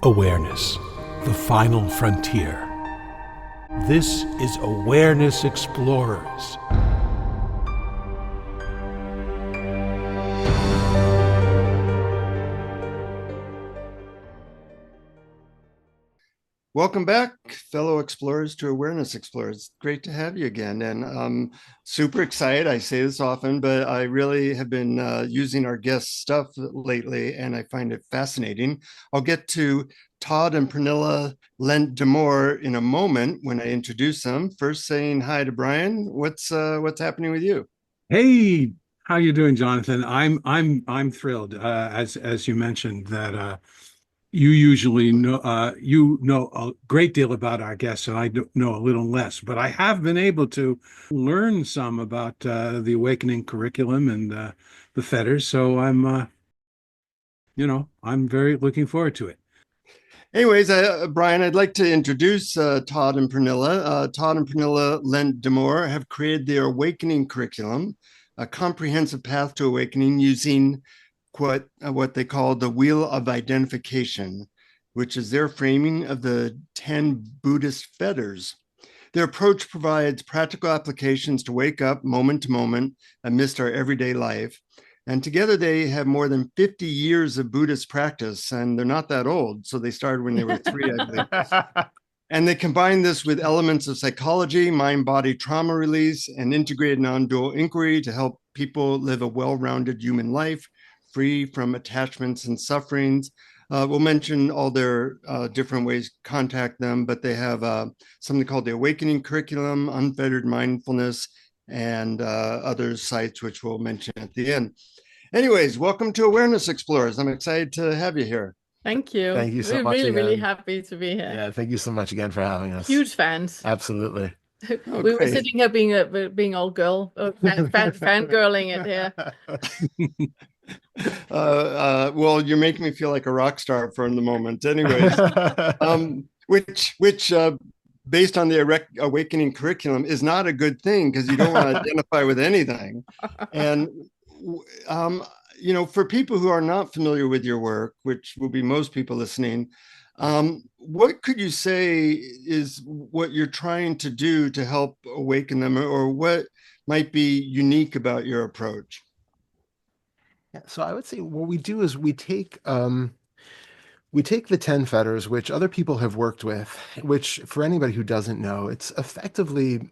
Awareness, the final frontier. This is Awareness Explorers. Welcome back, fellow explorers, to Awareness Explorers. Great to have you again. And I'm super excited. I say this often, but I really have been using our guest stuff lately, and I find it fascinating. I'll get to Todd and Pernille Lent Damore in a moment when I introduce them. First, saying hi to Brian. What's happening with you? Hey, how you doing, Jonathan? I'm thrilled. As you mentioned that you usually know a great deal about our guests, and know a little less. But I have been able to learn some about the awakening curriculum and the Fetters. So I'm very looking forward to it. Anyways, Brian, I'd like to introduce Todd and Pernille. Todd and Pernille Lent Damore have created their awakening curriculum, a comprehensive path to awakening using what they call the wheel of identification, which is their framing of the 10 Buddhist Fetters. Their approach provides practical applications to wake up moment to moment amidst our everyday life. And together they have more than 50 years of Buddhist practice, and they're not that old. So they started when they were 3, I believe. And they combine this with elements of psychology, mind-body trauma release, and integrated non-dual inquiry to help people live a well-rounded human life, free from attachments and sufferings. We'll mention all their different ways to contact them, but they have something called the Awakening Curriculum, Unfettered Mindfulness, and other sites, which we'll mention at the end. Anyways, welcome to Awareness Explorers. I'm excited to have you here. Thank you. Thank you so We're much really, really again. happy to be here. Yeah, thank you so much again for having us. Huge fans. Absolutely. Oh, We were great. sitting here being all girl, fangirling it here. Well, you're making me feel like a rock star for the moment. Anyways, which based on the awakening curriculum is not a good thing because you don't want to identify with anything. And for people who are not familiar with your work, which will be most people listening, what could you say is what you're trying to do to help awaken them, or what might be unique about your approach? Yeah, so I would say what we do is we take the 10 fetters, which other people have worked with, which for anybody who doesn't know, it's effectively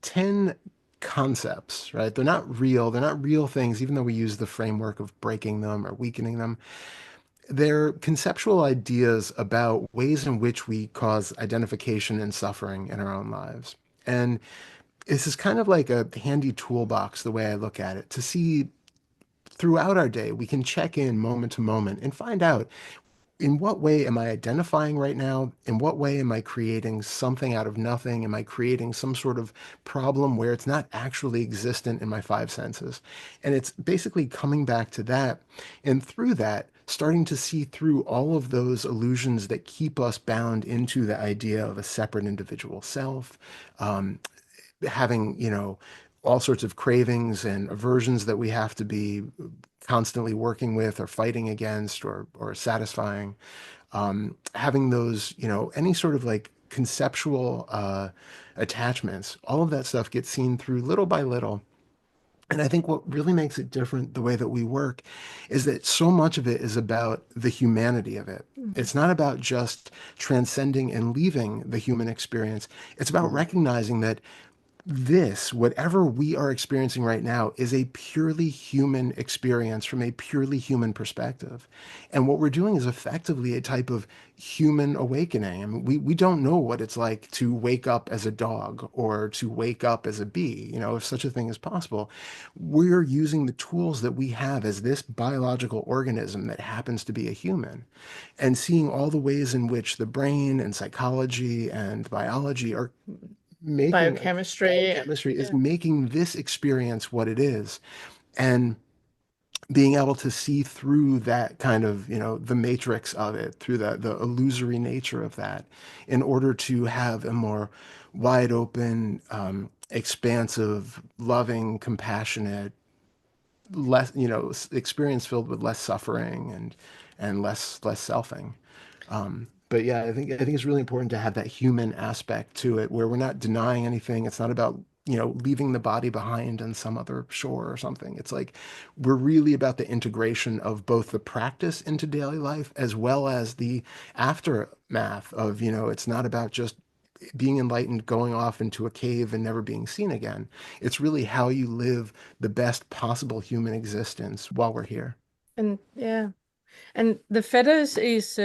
10 concepts, right? They're not real things, even though we use the framework of breaking them or weakening them. They're conceptual ideas about ways in which we cause identification and suffering in our own lives. And this is kind of like a handy toolbox, the way I look at it, to see throughout our day, we can check in moment to moment and find out, in what way am I identifying right now? In what way am I creating something out of nothing? Am I creating some sort of problem where it's not actually existent in my five senses? And it's basically coming back to that. And through that, starting to see through all of those illusions that keep us bound into the idea of a separate individual self, having, all sorts of cravings and aversions that we have to be constantly working with or fighting against or satisfying, having those, any sort of like conceptual attachments, all of that stuff gets seen through little by little. And I think what really makes it different, the way that we work, is that so much of it is about the humanity of it. It's not about just transcending and leaving the human experience. It's about recognizing that whatever we are experiencing right now, is a purely human experience from a purely human perspective. And what we're doing is effectively a type of human awakening. I mean, we don't know what it's like to wake up as a dog or to wake up as a bee, if such a thing is possible. We're using the tools that we have as this biological organism that happens to be a human, and seeing all the ways in which the brain and psychology and biology are making Biochemistry. is making this experience what it is, and being able to see through that kind of, the matrix of it, through the illusory nature of that, in order to have a more wide open, expansive, loving, compassionate, less, experience filled with less suffering and less selfing. But yeah, I think it's really important to have that human aspect to it, where we're not denying anything. It's not about, leaving the body behind on some other shore or something. It's like we're really about the integration of both the practice into daily life as well as the aftermath of, it's not about just being enlightened, going off into a cave and never being seen again. It's really how you live the best possible human existence while we're here. And yeah, and the fetters is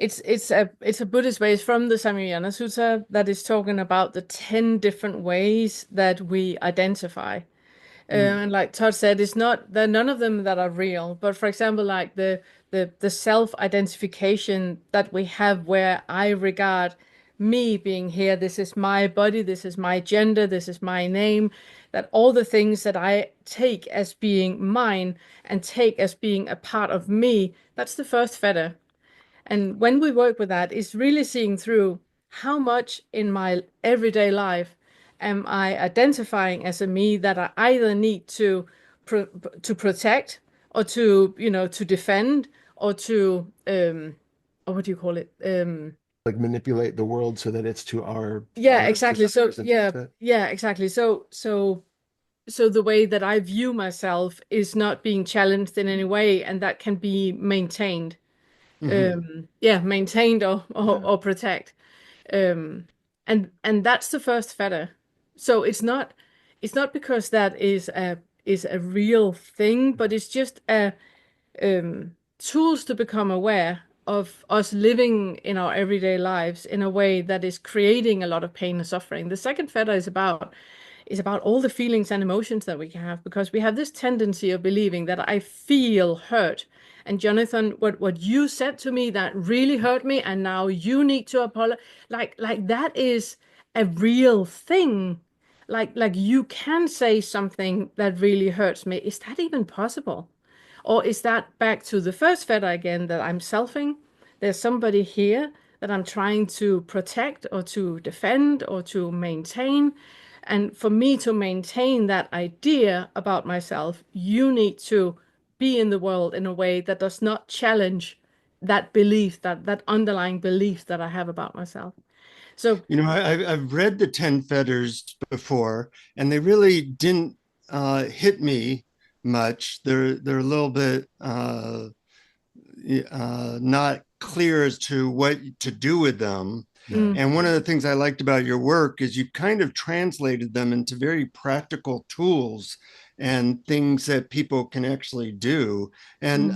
it's a Buddhist way. It's from the Samyana Sutta that is talking about the 10 different ways that we identify. And like Todd said, it's not there are none of them that are real. But for example, like the self-identification that we have, where I regard me being here, this is my body, this is my gender, this is my name, that all the things that I take as being mine and take as being a part of me, that's the first fetter. And when we work with that, it's really seeing through how much in my everyday life am I identifying as a me that I either need to protect, or to to defend, or to or what do you call it? Like manipulate the world so that it's to Yeah, our exactly. So desires and yeah, benefit. yeah, exactly. So the way that I view myself is not being challenged in any way, and that can be maintained. Yeah, maintained or protect. Um, and that's the first fetter. So it's not because that is a real thing, but it's just a tools to become aware of us living in our everyday lives in a way that is creating a lot of pain and suffering. The second fetter is about all the feelings and emotions that we can have, because we have this tendency of believing that I feel hurt. And Jonathan, what you said to me that really hurt me, and now you need to apologize. Like that is a real thing. Like you can say something that really hurts me. Is that even possible? Or is that back to the first fetter again, that I'm selfing? There's somebody here that I'm trying to protect or to defend or to maintain. And for me to maintain that idea about myself, you need to be in the world in a way that does not challenge that belief, that underlying belief that I have about myself. So I've read the Ten Fetters before, and they really didn't hit me much. They're a little bit not clear as to what to do with them. And one of the things I liked about your work is you kind of translated them into very practical tools and things that people can actually do. And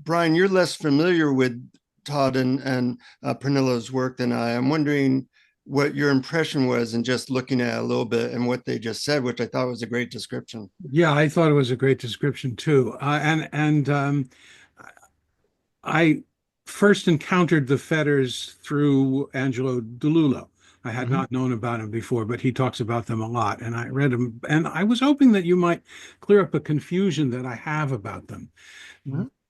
Brian, you're less familiar with Todd and Pernilla's work than I. I'm wondering what your impression was, and just looking at a little bit and what they just said, which I thought was a great description. Yeah, I thought it was a great description too. And I first encountered the Fetters through Angelo DeLullo. I had not known about him before, but he talks about them a lot. And I read them, and I was hoping that you might clear up a confusion that I have about them.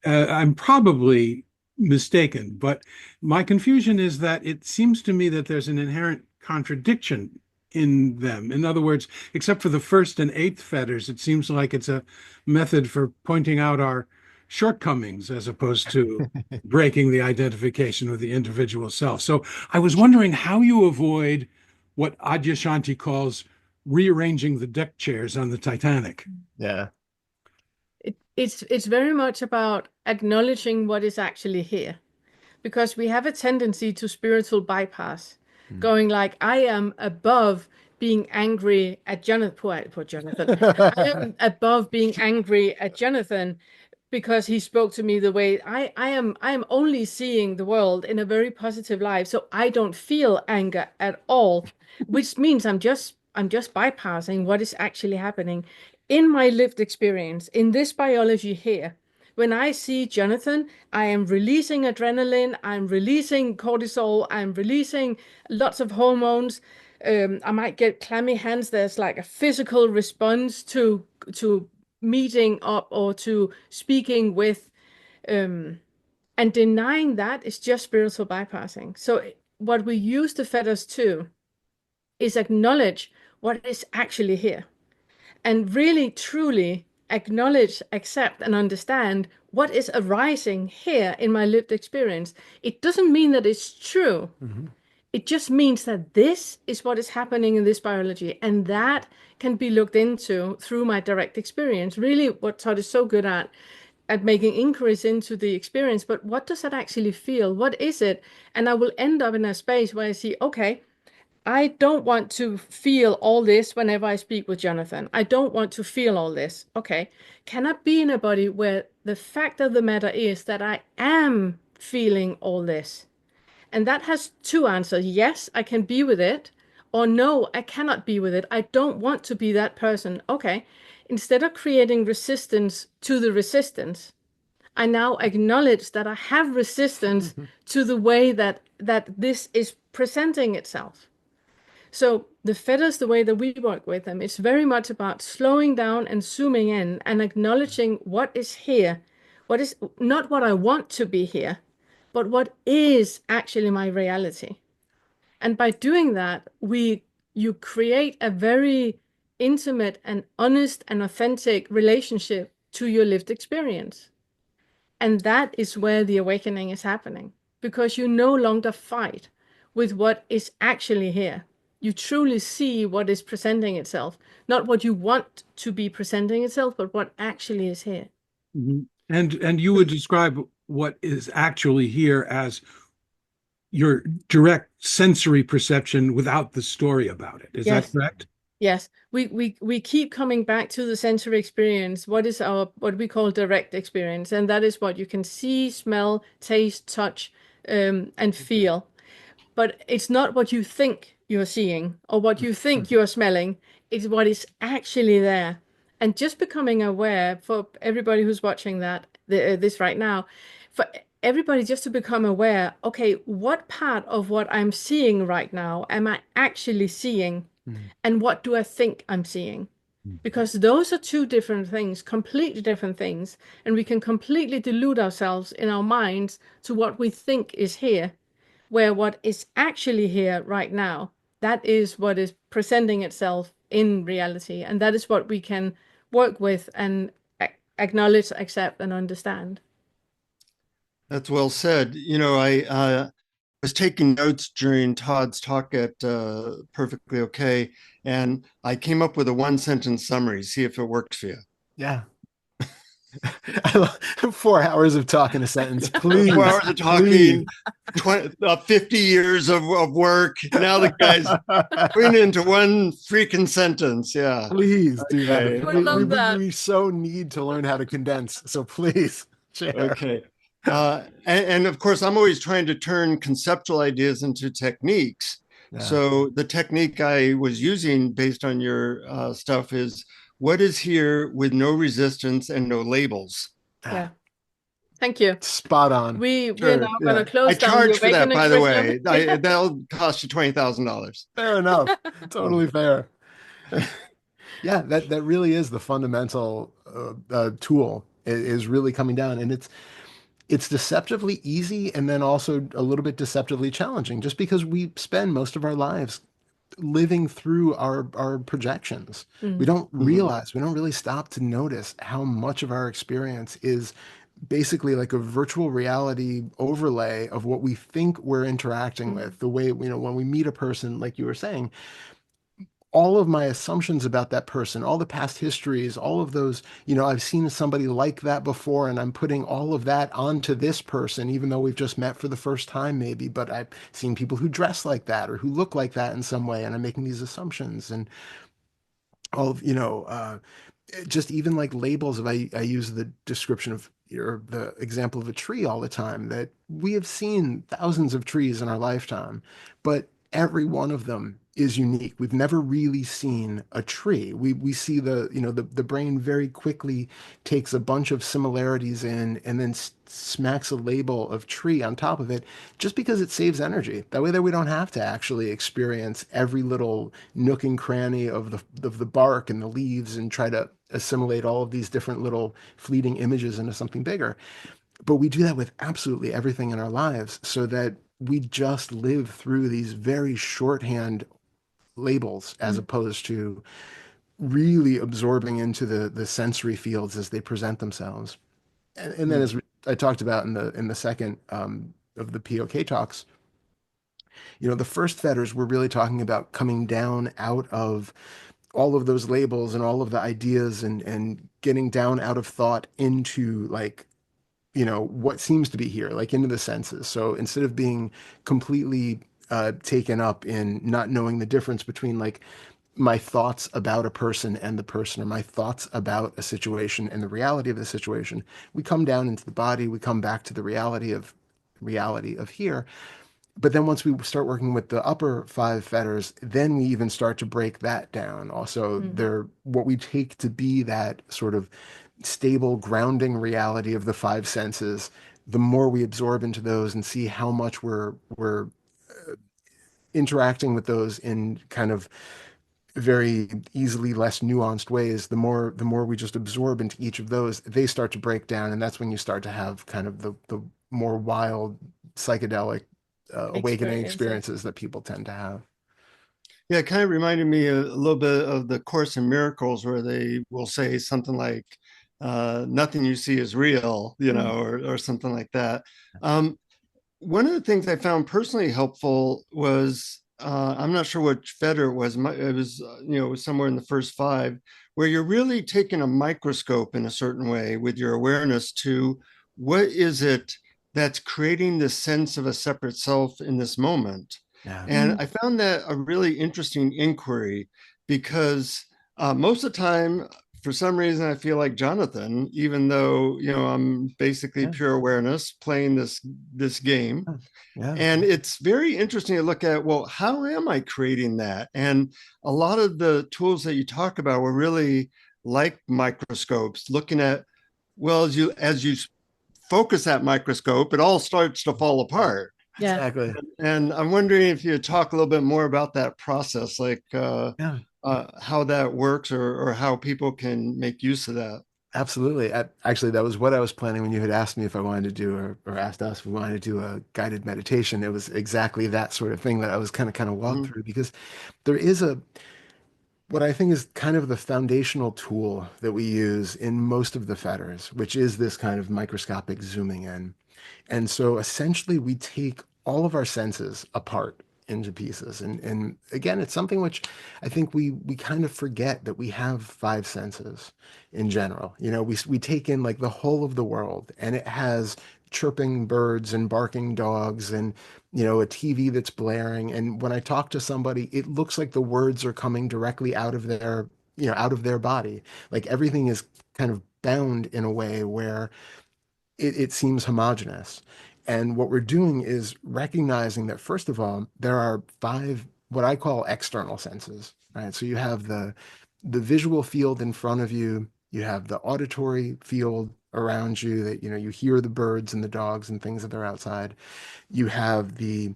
I'm probably mistaken, but my confusion is that it seems to me that there's an inherent contradiction in them. In other words, except for the first and eighth fetters, it seems like it's a method for pointing out our shortcomings as opposed to breaking the identification with the individual self. So I was wondering how you avoid what Adyashanti calls rearranging the deck chairs on the Titanic. Yeah. it's very much about acknowledging what is actually here, because we have a tendency to spiritual bypass, going like, I am above being angry at Jonathan. Poor Jonathan. I am above being angry at Jonathan because he spoke to me the way I am only seeing the world in a very positive light. So I don't feel anger at all, which means I'm just bypassing what is actually happening in my lived experience, in this biology here. When I see Jonathan, I am releasing adrenaline, I'm releasing cortisol, I'm releasing lots of hormones. I might get clammy hands. There's like a physical response to meeting up or to speaking with, and denying that is just spiritual bypassing. So what we use the fetters to is acknowledge what is actually here, and really truly acknowledge, accept, and understand what is arising here in my lived experience, it doesn't mean that it's true. Mm-hmm. It just means that this is what is happening in this biology, and that can be looked into through my direct experience. Really, what Todd is so good at making inquiries into the experience, but what does that actually feel? What is it? And I will end up in a space where I see, okay, I don't want to feel all this whenever I speak with Jonathan. I don't want to feel all this. Okay, can I be in a body where the fact of the matter is that I am feeling all this? And that has two answers. Yes, I can be with it, or no, I cannot be with it. I don't want to be that person. Okay, instead of creating resistance to the resistance, I now acknowledge that I have resistance to the way that this is presenting itself. So the fetters, the way that we work with them, it's very much about slowing down and zooming in and acknowledging what is here, what is not what I want to be here, but what is actually my reality. And by doing that, you create a very intimate and honest and authentic relationship to your lived experience. And that is where the awakening is happening, because you no longer fight with what is actually here. You truly see what is presenting itself, not what you want to be presenting itself, but what actually is here. Mhm. And you would describe what is actually here as your direct sensory perception without the story about it. Is that Yes. correct? Yes, we keep coming back to the sensory experience. What is what we call direct experience, and that is what you can see, smell, taste, touch, and feel. But it's not what you think you're seeing or what you think you're smelling. It's what is actually there. And just becoming aware for everybody who's watching this right now, for everybody just to become aware, okay, what part of what I'm seeing right now am I actually seeing? And what do I think I'm seeing? Because those are two different things, completely different things. And we can completely delude ourselves in our minds to what we think is here, where what is actually here right now, that is what is presenting itself in reality. And that is what we can work with and acknowledge, accept, and understand. That's well said. I was taking notes during Todd's talk at Perfectly Okay, and I came up with a one sentence summary. See if it worked for you. Yeah. 4 hours of talking a sentence, please. 4 hours of talking, 50 years of work. Now the guy's putting it into one freaking sentence. Yeah. Please do that. Okay. Would love that. We so need to learn how to condense. So please share. Okay. And of course, I'm always trying to turn conceptual ideas into techniques. Yeah. So the technique I was using based on your stuff is what is here with no resistance and no labels. Yeah. Thank you. Spot on. We're Sure, now going to I close down charge the for that, awakening by the way. curriculum. That'll cost you $20,000. Fair enough. Totally fair. Yeah, that really is the fundamental tool is really coming down, and it's deceptively easy and then also a little bit deceptively challenging, just because we spend most of our lives living through our projections. We don't realize, we don't really stop to notice how much of our experience is basically like a virtual reality overlay of what we think we're interacting with. The way, when we meet a person, like you were saying, all of my assumptions about that person, all the past histories, all of those, I've seen somebody like that before, and I'm putting all of that onto this person, even though we've just met for the first time, maybe, but I've seen people who dress like that or who look like that in some way, and I'm making these assumptions. And all of, just even like labels. I use the description of, or the example of a tree all the time, that we have seen thousands of trees in our lifetime, but every one of them is unique. We've never really seen a tree. We see the brain very quickly takes a bunch of similarities in and then smacks a label of tree on top of it, just because it saves energy. That way that we don't have to actually experience every little nook and cranny of the bark and the leaves and try to assimilate all of these different little fleeting images into something bigger. But we do that with absolutely everything in our lives, so that we just live through these very shorthand labels as opposed to really absorbing into the sensory fields as they present themselves. And then, as I talked about in the second of the POK talks, the first fetters were really talking about coming down out of all of those labels and all of the ideas, and getting down out of thought into, like, what seems to be here, like into the senses. So instead of being completely taken up in not knowing the difference between, like, my thoughts about a person and the person, or my thoughts about a situation and the reality of the situation, we come down into the body, we come back to the reality of here. But then once we start working with the upper five fetters, then we even start to break that down. Also, they're what we take to be that sort of stable, grounding reality of the five senses. The more we absorb into those and see how much we're interacting with those in kind of very easily less nuanced ways, the more we just absorb into each of those, they start to break down, and that's when you start to have kind of the more wild psychedelic awakening Experiences. experiences that people tend to have. Yeah, it kind of reminded me a little bit of the Course in Miracles, where they will say something like, nothing you see is real, or something like that. One of the things I found personally helpful was, I'm not sure which Fedter it was. It was, somewhere in the first five, where you're really taking a microscope in a certain way with your awareness to what is it that's creating this sense of a separate self in this moment. Yeah. And I found that a really interesting inquiry, because most of the time, for some reason, I feel like Jonathan, even though, I'm basically Yeah. pure awareness playing this game. Yeah. And it's very interesting to look at, well, how am I creating that? And a lot of the tools that you talk about were really like microscopes, looking at, well, as you focus that microscope, it all starts to fall apart. Yeah. Exactly. And I'm wondering if you talk a little bit more about that process, like Yeah. how that works, or how people can make use of that. Absolutely. Actually, that was what I was planning when you had asked me if I wanted to do, or asked us if we wanted to do a guided meditation. It was exactly that sort of thing that I was kind of walk Mhm. through, because there is what I think is kind of the foundational tool that we use in most of the fetters, which is this kind of microscopic zooming in. And so essentially we take all of our senses apart into pieces. And again, it's something which I think we kind of forget, that we have five senses in general. We take in, like, the whole of the world, and it has chirping birds and barking dogs, and a TV that's blaring. And when I talk to somebody, it looks like the words are coming directly out of their body. Like, everything is kind of bound in a way where it seems homogenous. And what we're doing is recognizing that, first of all, there are five what I call external senses, right? So you have the visual field in front of you, you have the auditory field around you, that you hear the birds and the dogs and things that are outside. You have the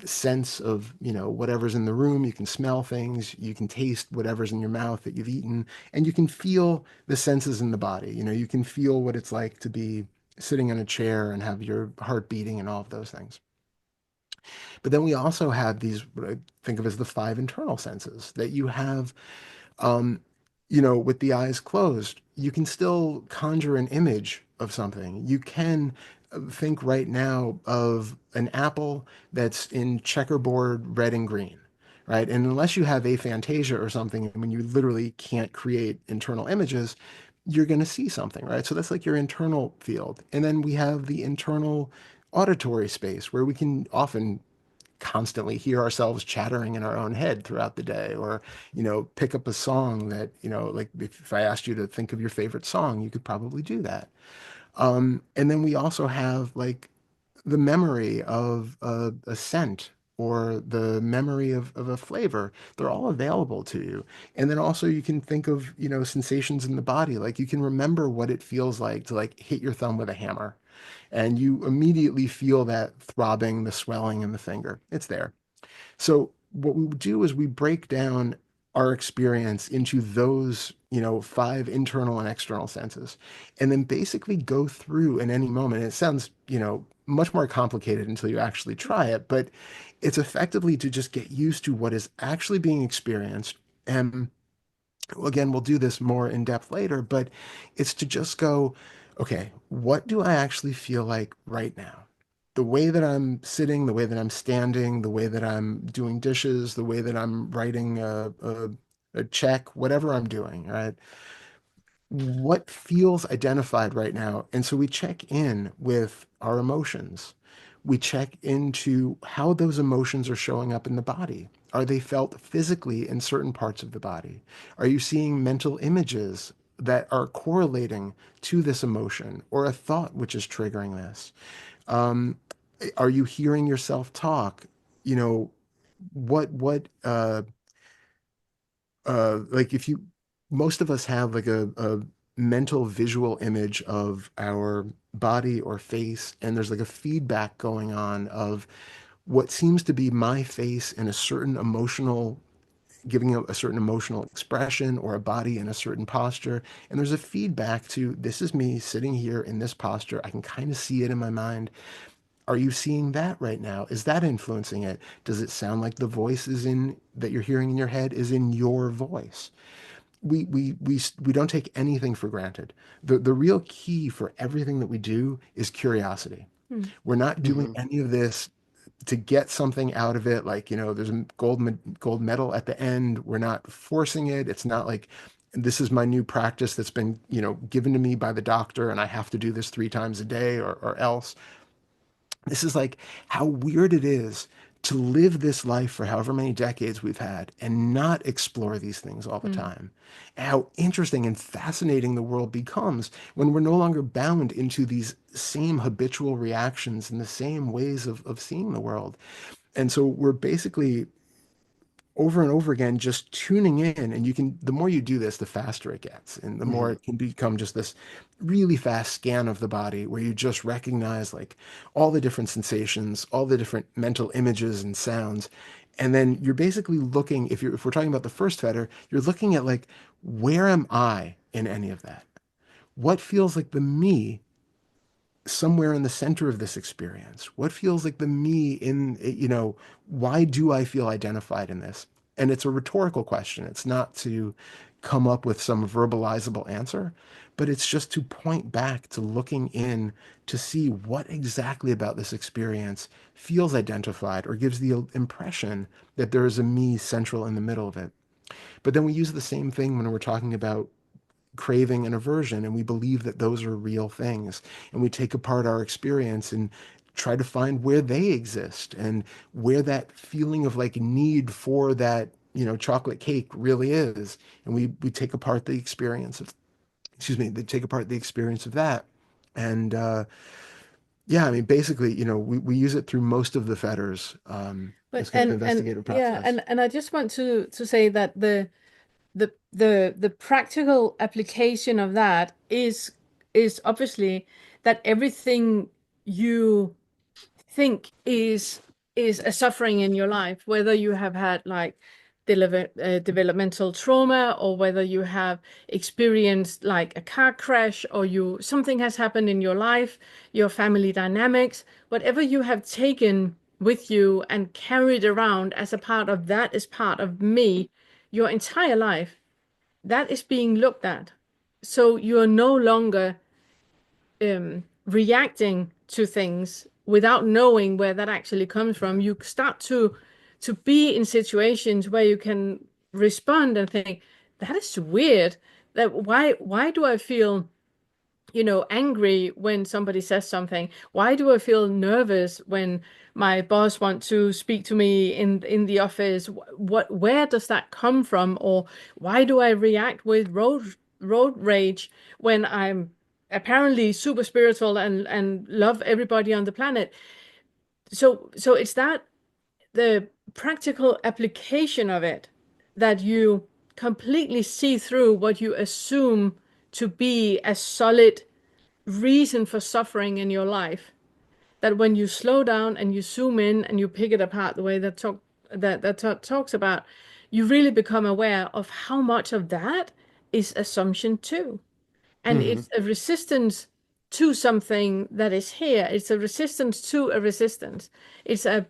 sense of whatever's in the room. You can smell things, you can taste whatever's in your mouth that you've eaten, and you can feel the senses in the body. You can feel what it's like to be sitting in a chair and have your heart beating and all of those things. But then we also have these, what I think of as the five internal senses, that you have, um, with the eyes closed, you can still conjure an image of something. You can think right now of an apple that's in checkerboard red and green, right? And unless you have aphantasia or something, I mean, you literally can't create internal images, you're going to see something, right? So that's like your internal field. And then we have the internal auditory space, where we can often constantly hear ourselves chattering in our own head throughout the day, or pick up a song that, like, if I asked you to think of your favorite song, you could probably do that. And then we also have, like, the memory of a scent, or the memory of a flavor. They're all available to you. And then also you can think of, sensations in the body. Like, you can remember what it feels like to, like, hit your thumb with a hammer, and you immediately feel that throbbing, the swelling in the finger. It's there. So what we do is we break down our experience into those, five internal and external senses, and then basically go through in any moment. It sounds, much more complicated until you actually try it, but it's effectively to just get used to what is actually being experienced, and Again, we'll do this more in depth later, but it's to just go, okay, what do I actually feel like right now? The way that I'm sitting, the way that I'm standing, the way that I'm doing dishes, the way that I'm writing a check, whatever I'm doing, right? What feels identified right now? And so we check in with our emotions. We check into how those emotions are showing up in the body. Are they felt physically in certain parts of the body? Are you seeing mental images that are correlating to this emotion or a thought which is triggering this? Um, are you hearing yourself talk? You know, what like if you most of us have like a mental visual image of our body or face, and there's like a feedback going on of what seems to be my face in a certain emotional giving a certain emotional expression, or a body in a certain posture, and there's a feedback to this is me sitting here in this posture. I can kind of see it in my mind. Are you seeing that right now? Is that influencing it? Does it sound like the voice is in that you're hearing in your head is in your voice? We don't take anything for granted. The real key for everything that we do is curiosity. Hmm. We're not doing Mhm. any of this to get something out of it. Like, there's a gold medal at the end. We're not forcing it. It's not like this is my new practice that's been, given to me by the doctor, and I have to do this 3 times a day or else. This is like how weird it is to live this life for however many decades we've had and not explore these things all the Hmm. time. How interesting and fascinating the world becomes when we're no longer bound into these same habitual reactions and the same ways of seeing the world. And so we're basically over and over again just tuning in, and the more you do this, the faster it gets, and the more Mhm. it can become just this really fast scan of the body where you just recognize like all the different sensations, all the different mental images and sounds. And then you're basically looking, if we're talking about the first fetter, you're looking at like, where am I in any of that? What feels like the me somewhere in the center of this experience? What feels like the me why do I feel identified in this? And it's a rhetorical question. It's not to come up with some verbalizable answer, but it's just to point back to looking in to see what exactly about this experience feels identified or gives the impression that there is a me central in the middle of it. But then we use the same thing when we're talking about craving and aversion, and we believe that those are real things, and we take apart our experience and try to find where they exist and where that feeling of like need for that chocolate cake really is, and we take apart the experience of they take apart the experience of that. And yeah, I mean, basically, we use it through most of the fetters, But this kind of investigative yeah, process. and I just want to say that the practical application of that is obviously that everything you think is a suffering in your life, whether you have had like developmental trauma, or whether you have experienced like a car crash, or something has happened in your life, your family dynamics, whatever you have taken with you and carried around as a part of that is part of me your entire life, that is being looked at. So you're no longer reacting to things without knowing where that actually comes from. You start to be in situations where you can respond and think, that is weird. That why do I feel angry when somebody says something? Why do I feel nervous when my boss wants to speak to me in the office? Where does that come from? Or why do I react with road rage when I'm apparently super spiritual and love everybody on the planet? So it's that the practical application of it, that you completely see through what you assume to be a solid reason for suffering in your life, that when you slow down and you zoom in and you pick it apart the way that Todd talks about, you really become aware of how much of that is assumption too. And Mhm. it's a resistance to something that is here. It's a resistance to a resistance. It's a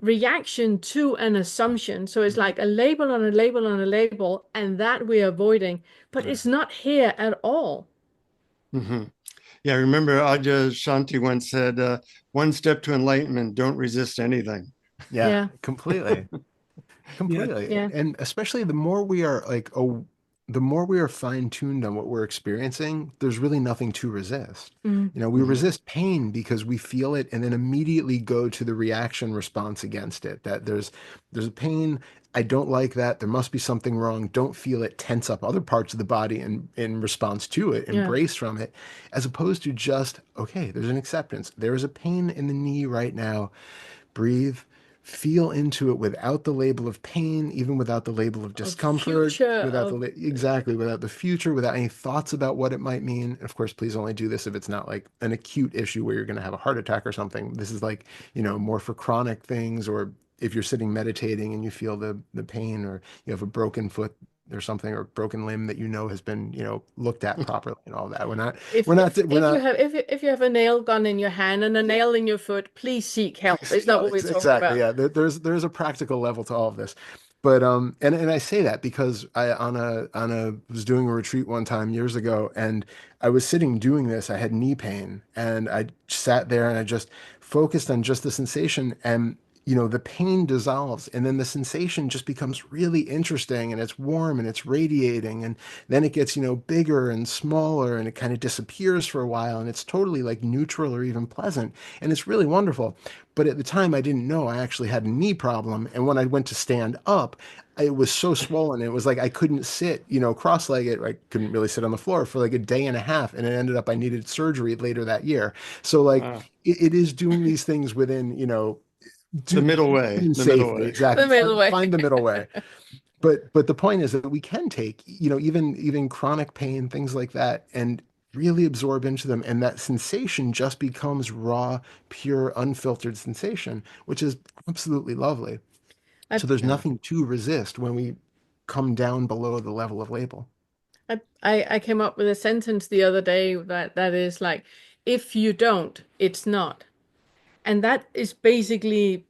reaction to an assumption. So it's like a label on a label on a label, and that we're avoiding, but it's not here at all. Mm-hmm. Yeah, I remember Aja Shanti once said, one step to enlightenment, don't resist anything. Yeah, completely. Completely. Yeah. And especially the more we are like, oh, the more we are fine-tuned on what we're experiencing, there's really nothing to resist. Mm. You know, we resist pain because we feel it and then immediately go to the reaction response against it. That there's a pain, I don't like that. There must be something wrong. Don't feel it, tense up other parts of the body in response to it, Yeah. embrace from it, as opposed to just, okay, there's an acceptance. There is a pain in the knee right now. Breathe, feel into it without the label of pain, even without the label of discomfort, future, without of exactly, without the future, without any thoughts about what it might mean. And of course, please only do this if it's not like an acute issue where you're going to have a heart attack or something. This is like, you know, more for chronic things, or if you're sitting meditating and you feel the pain, or you have a broken foot or something, or broken limb that you know has been, you know, looked at properly and all that. if you have a nail gun in your hand and a nail in your foot, please seek help. It's not what we're talking exactly. about. Yeah, there's a practical level to all of this. But and I say that because I was doing a retreat one time years ago, and I was sitting doing this. I had knee pain, and I sat there and I just focused on just the sensation, and you know, the pain dissolves, and then the sensation just becomes really interesting, and it's warm and it's radiating, and then it gets, you know, bigger and smaller, and it kind of disappears for a while, and it's totally like neutral or even pleasant, and it's really wonderful. But at the time, I didn't know I actually had a knee problem, and when I went to stand up, it was so swollen. It was like I couldn't sit, you know, cross-legged. I couldn't really sit on the floor for like a day and a half, and it ended up I needed surgery later that year. So like it is doing these things within, you know, the middle way, the middle way. Exactly. The middle way. Find the middle way. But the point is that we can take, you know, even chronic pain, things like that, and really absorb into them, and that sensation just becomes raw, pure, unfiltered sensation, which is absolutely lovely. So there's nothing to resist when we come down below the level of label. I came up with a sentence the other day that is like, if you don't, it's not. And that is basically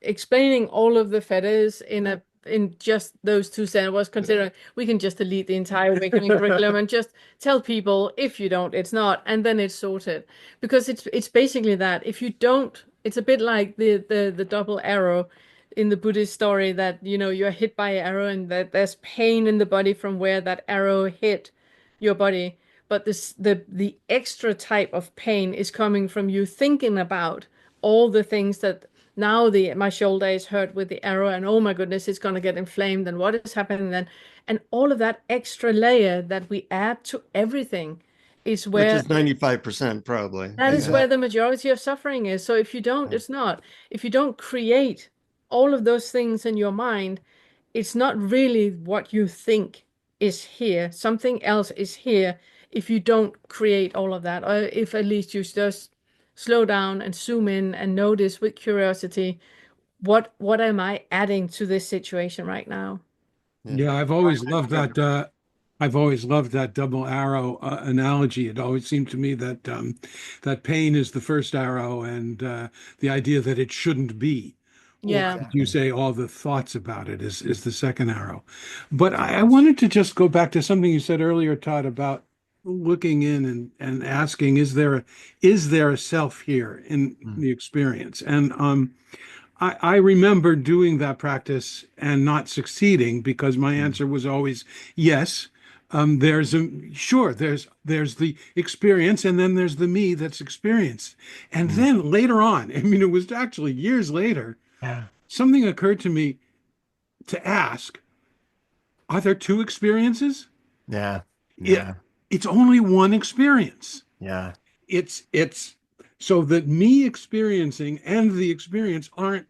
explaining all of the fetters in just those two sentences. I was considering we can just delete the entire awakening curriculum and just tell people, if you don't, it's not, and then it's sorted. Because it's basically that. If you don't, it's a bit like the double arrow in the Buddhist story, that, you know, you're hit by an arrow and that there's pain in the body from where that arrow hit your body. But the extra type of pain is coming from you thinking about all the things that now my shoulder is hurt with the arrow, and oh my goodness, it's going to get inflamed, and what is happening then? And all of that extra layer that we add to everything is where, which is 95% probably. That is where the majority of suffering is. So if you don't, it's not. If you don't create all of those things in your mind, it's not really what you think is here. Something else is here if you don't create all of that, or if at least you just slow down and zoom in and notice with curiosity, what am I adding to this situation right now? Yeah, I've always loved that. I've always loved that double arrow analogy. It always seemed to me that that pain is the first arrow, and the idea that it shouldn't be. Yeah. Or you say all the thoughts about it is the second arrow. But I wanted to just go back to something you said earlier, Todd, about looking in and asking, is there a self here in the experience? And I remember doing that practice and not succeeding, because my answer was always yes. There's the experience, and then there's the me that's experienced. And then later on, I mean, it was actually years later, something occurred to me to ask, are there two experiences? Yeah. It's only one experience. Yeah. It's so that me experiencing and the experience aren't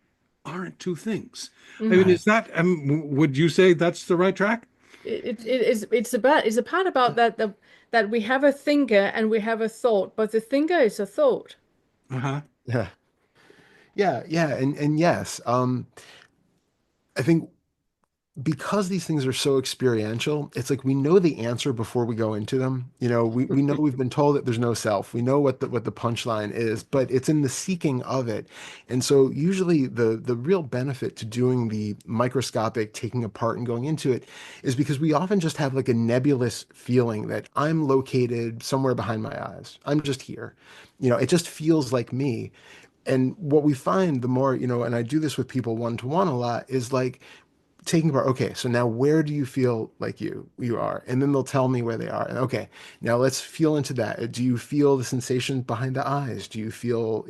two things. I mean, is that, would you say that's the right track? It's a part about that we have a thinker and we have a thought, but the thinker is a thought. Uh-huh. Yeah. And yes, I think because these things are so experiential, it's like we know the answer before we go into them. We know we've been told that there's no self. We know what the punchline is, but it's in the seeking of it. And so usually the real benefit to doing the microscopic taking apart and going into it is because we often just have like a nebulous feeling that I'm located somewhere behind my eyes. I'm just here. It just feels like me. And what we find the more, and I do this with people one-to-one a lot, is like taking apart, okay, so now where do you feel like you are? And then they'll tell me where they are. And okay, now let's feel into that. Do you feel the sensation behind the eyes? Do you feel,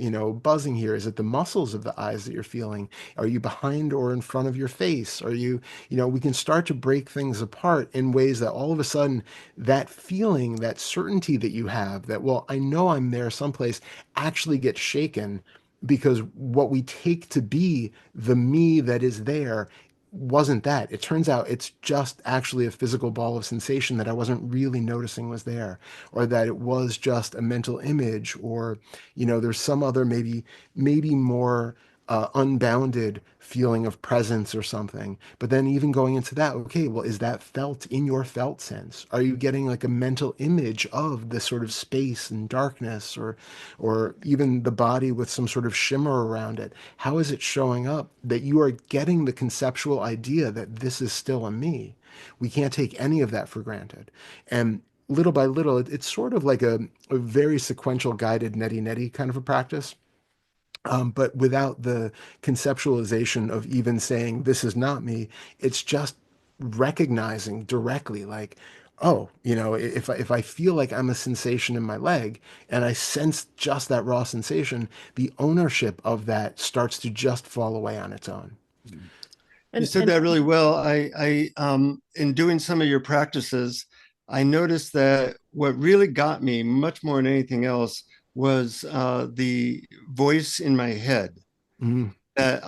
buzzing here? Is it the muscles of the eyes that you're feeling? Are you behind or in front of your face? Are you, we can start to break things apart in ways that all of a sudden that feeling, that certainty that you have that, well, I know I'm there someplace, actually gets shaken because what we take to be the me that is there wasn't that. It turns out it's just actually a physical ball of sensation that I wasn't really noticing was there, or that it was just a mental image, or, there's some other maybe more unbounded feeling of presence or something. But then even going into that, okay, well, is that felt in your felt sense? Are you getting like a mental image of this sort of space and darkness, or even the body with some sort of shimmer around it? How is it showing up that you are getting the conceptual idea that this is still a me? We can't take any of that for granted. And little by little, it's sort of like a very sequential guided neti kind of a practice. But without the conceptualization of even saying, this is not me, it's just recognizing directly, like, oh, if I feel like I'm a sensation in my leg and I sense just that raw sensation, the ownership of that starts to just fall away on its own. You said that really well. In doing some of your practices, I noticed that what really got me much more than anything else was the voice in my head. Mm. That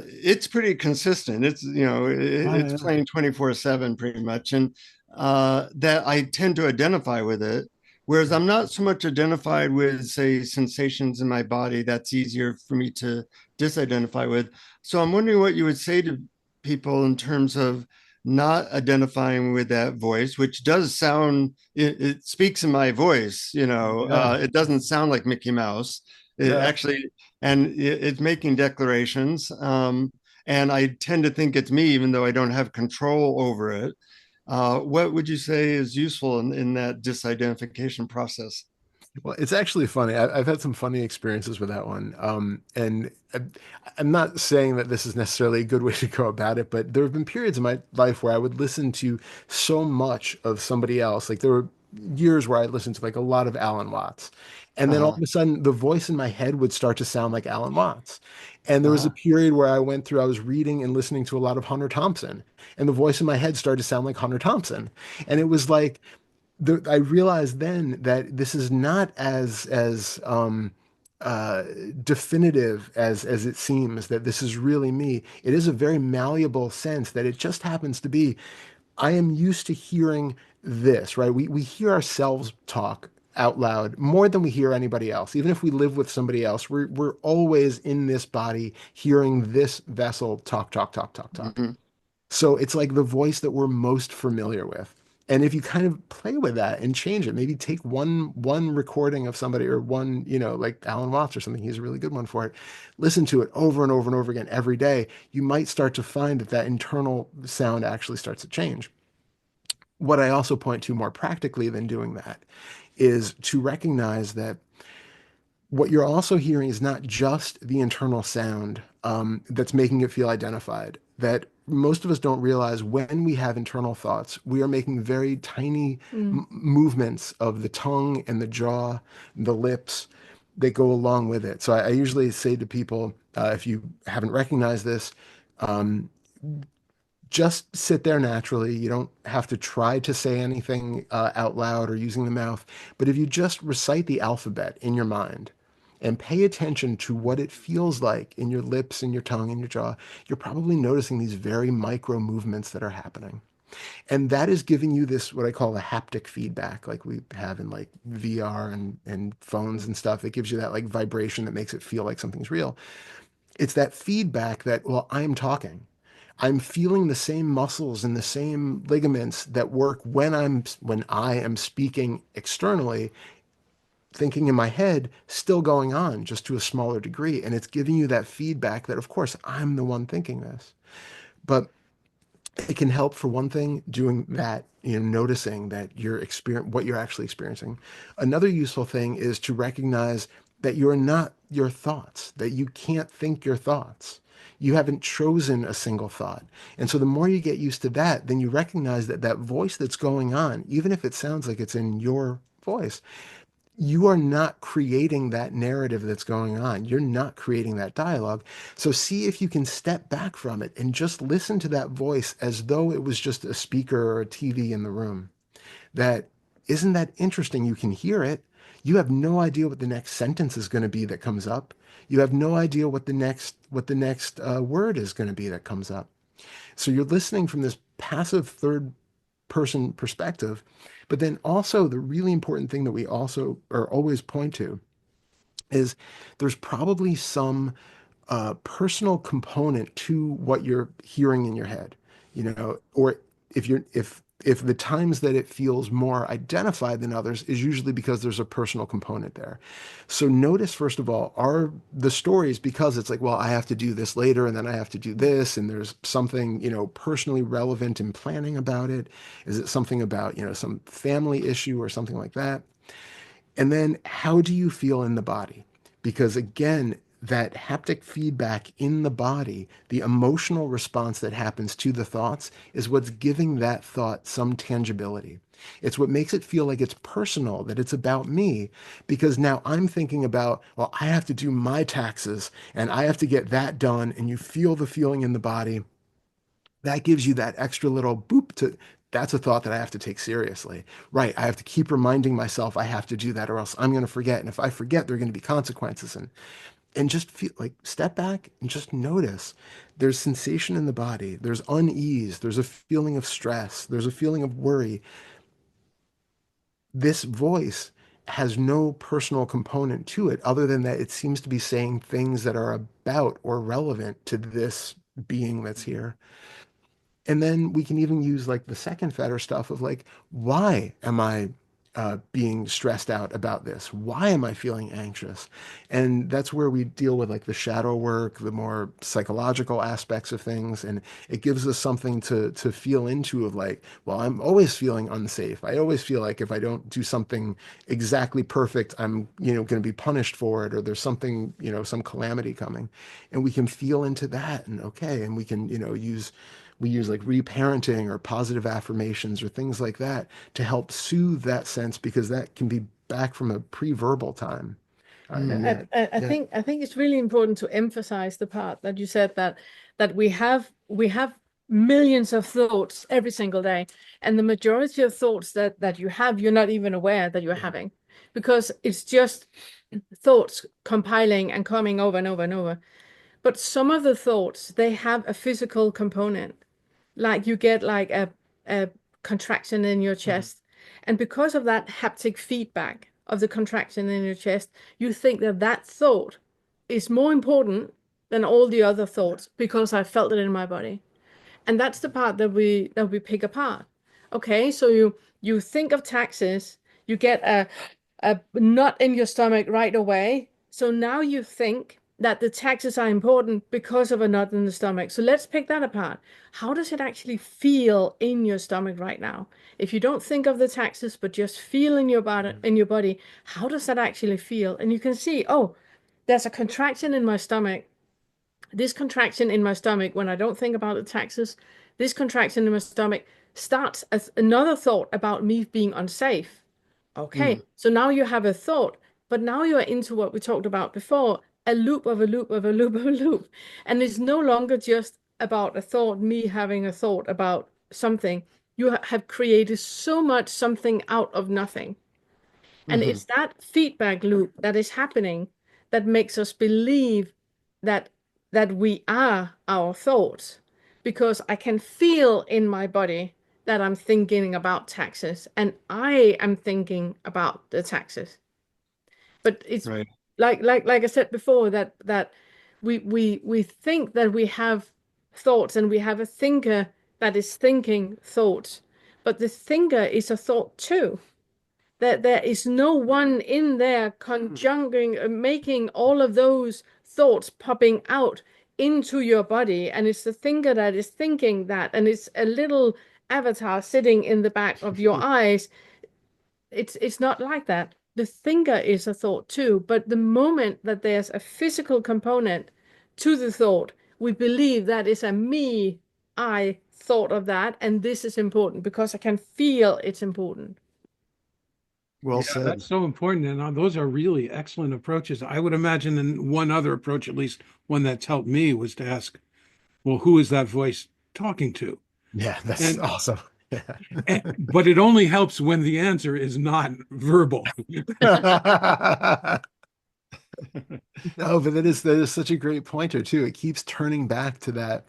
it's pretty consistent. It's playing 24/7 pretty much, and that I tend to identify with it. Whereas I'm not so much identified with, say, sensations in my body. That's easier for me to disidentify with. So I'm wondering what you would say to people in terms of not identifying with that voice, which does sound, it speaks in my voice, it doesn't sound like Mickey Mouse. It actually, and it's making declarations. And I tend to think it's me, even though I don't have control over it. What would you say is useful in that disidentification process? Well, it's actually funny. I've had some funny experiences with that one. And I'm not saying that this is necessarily a good way to go about it, but there have been periods in my life where I would listen to so much of somebody else. Like there were years where I listened to like a lot of Alan Watts. And then all of a sudden the voice in my head would start to sound like Alan Watts. And there was a period where I was reading and listening to a lot of Hunter Thompson, and the voice in my head started to sound like Hunter Thompson. And it was like, I realized then that this is not as definitive as it seems, that this is really me. It is a very malleable sense that it just happens to be. I am used to hearing this, right? We hear ourselves talk out loud more than we hear anybody else. Even if we live with somebody else, we're always in this body hearing this vessel talk, talk, talk, talk, talk. Mm-hmm. So it's like the voice that we're most familiar with. And if you kind of play with that and change it, maybe take one recording of somebody, or one, like Alan Watts or something, he's a really good one for it. Listen to it over and over and over again every day. You might start to find that internal sound actually starts to change. What I also point to more practically than doing that is to recognize that what you're also hearing is not just the internal sound that's making it feel identified. That most of us don't realize, when we have internal thoughts, we are making very tiny movements of the tongue and the jaw, the lips, that go along with it. So I usually say to people, if you haven't recognized this, just sit there naturally. You don't have to try to say anything out loud or using the mouth. But if you just recite the alphabet in your mind and pay attention to what it feels like in your lips and your tongue and your jaw, you're probably noticing these very micro movements that are happening. And that is giving you this, what I call the haptic feedback, like we have in like VR and phones and stuff. It gives you that like vibration that makes it feel like something's real. It's that feedback that, well, I'm talking. I'm feeling the same muscles and the same ligaments that work when I am speaking externally, thinking in my head, still going on, just to a smaller degree. And it's giving you that feedback that, of course, I'm the one thinking this. But it can help, for one thing, doing that, noticing that what you're actually experiencing. Another useful thing is to recognize that you're not your thoughts, that you can't think your thoughts. You haven't chosen a single thought. And so the more you get used to that, then you recognize that that voice that's going on, even if it sounds like it's in your voice, you are not creating that narrative that's going on. You're not creating that dialogue. So see if you can step back from it and just listen to that voice as though it was just a speaker or a TV in the room. That isn't that interesting? You can hear it. You have no idea what the next sentence is going to be that comes up. You have no idea what the next word is going to be that comes up. So you're listening from this passive third person perspective. But then also the really important thing that we also are always point to is there's probably some personal component to what you're hearing in your head, or if the times that it feels more identified than others is usually because there's a personal component there. So notice, first of all, are the stories, because it's like, well, I have to do this later and then I have to do this, and there's something, personally relevant in planning about it. Is it something about, some family issue or something like that? And then how do you feel in the body? Because again, that haptic feedback in the body, the emotional response that happens to the thoughts, is what's giving that thought some tangibility. It's what makes it feel like it's personal, that it's about me, because now I'm thinking about, well, I have to do my taxes and I have to get that done. And you feel the feeling in the body. That gives you that extra little boop that's a thought that I have to take seriously. Right. I have to keep reminding myself I have to do that or else I'm going to forget. And if I forget, there are going to be consequences. And just feel like, step back and just notice there's sensation in the body. There's unease. There's a feeling of stress. There's a feeling of worry. This voice has no personal component to it other than that it seems to be saying things that are about or relevant to this being that's here. And then we can even use like the second Fedter stuff of like, why am I being stressed out about this? Why am I feeling anxious? And that's where we deal with like the shadow work, the more psychological aspects of things. And it gives us something to feel into of like, well, I'm always feeling unsafe. I always feel like if I don't do something exactly perfect, I'm, going to be punished for it, or there's something, some calamity coming. And we can feel into that, and okay. And we can, we use like reparenting or positive affirmations or things like that to help soothe that sense, because that can be back from a pre-verbal time. I think it's really important to emphasize the part that you said that we have millions of thoughts every single day, and the majority of thoughts that you have, you're not even aware that you're having, because it's just thoughts compiling and coming over and over and over. But some of the thoughts, they have a physical component, like you get like a contraction in your chest. And because of that haptic feedback of the contraction in your chest, you think that thought is more important than all the other thoughts because I felt it in my body. And that's the part that we pick apart. Okay, so you think of taxes, you get a knot in your stomach right away. So now you think that the taxes are important because of a knot in the stomach. So let's pick that apart. How does it actually feel in your stomach right now? If you don't think of the taxes, but just feel in your body, how does that actually feel? And you can see, oh, there's a contraction in my stomach. This contraction in my stomach, when I don't think about the taxes, this contraction in my stomach starts as another thought about me being unsafe. Okay, so now you have a thought, but now you are into what we talked about before, a loop of a loop of a loop of a loop. And it's no longer just about a thought, me having a thought about something. You have created so much something out of nothing. And it's that feedback loop that is happening that makes us believe that we are our thoughts, because I can feel in my body that I'm thinking about taxes and I am thinking about the taxes. But it's Right. like I said before, that we think that we have thoughts, and we have a thinker that is thinking thoughts. But the thinker is a thought too. That there is no one in there conjuncting, making all of those thoughts popping out into your body, and it's the thinker that is thinking that, and it's a little avatar sitting in the back of your eyes. It's not like that. The thinker is a thought too, but the moment that there's a physical component to the thought, we believe that is a me, I thought of that, and this is important because I can feel it's important. Well Yeah, said. that's so important. And those are really excellent approaches. I would imagine, and one other approach, at least one that's helped me, was to ask, well, who is that voice talking to? Yeah, that's And, awesome. Yeah. but it only helps when the answer is not verbal. No, but that is such a great pointer too. It keeps turning back to that.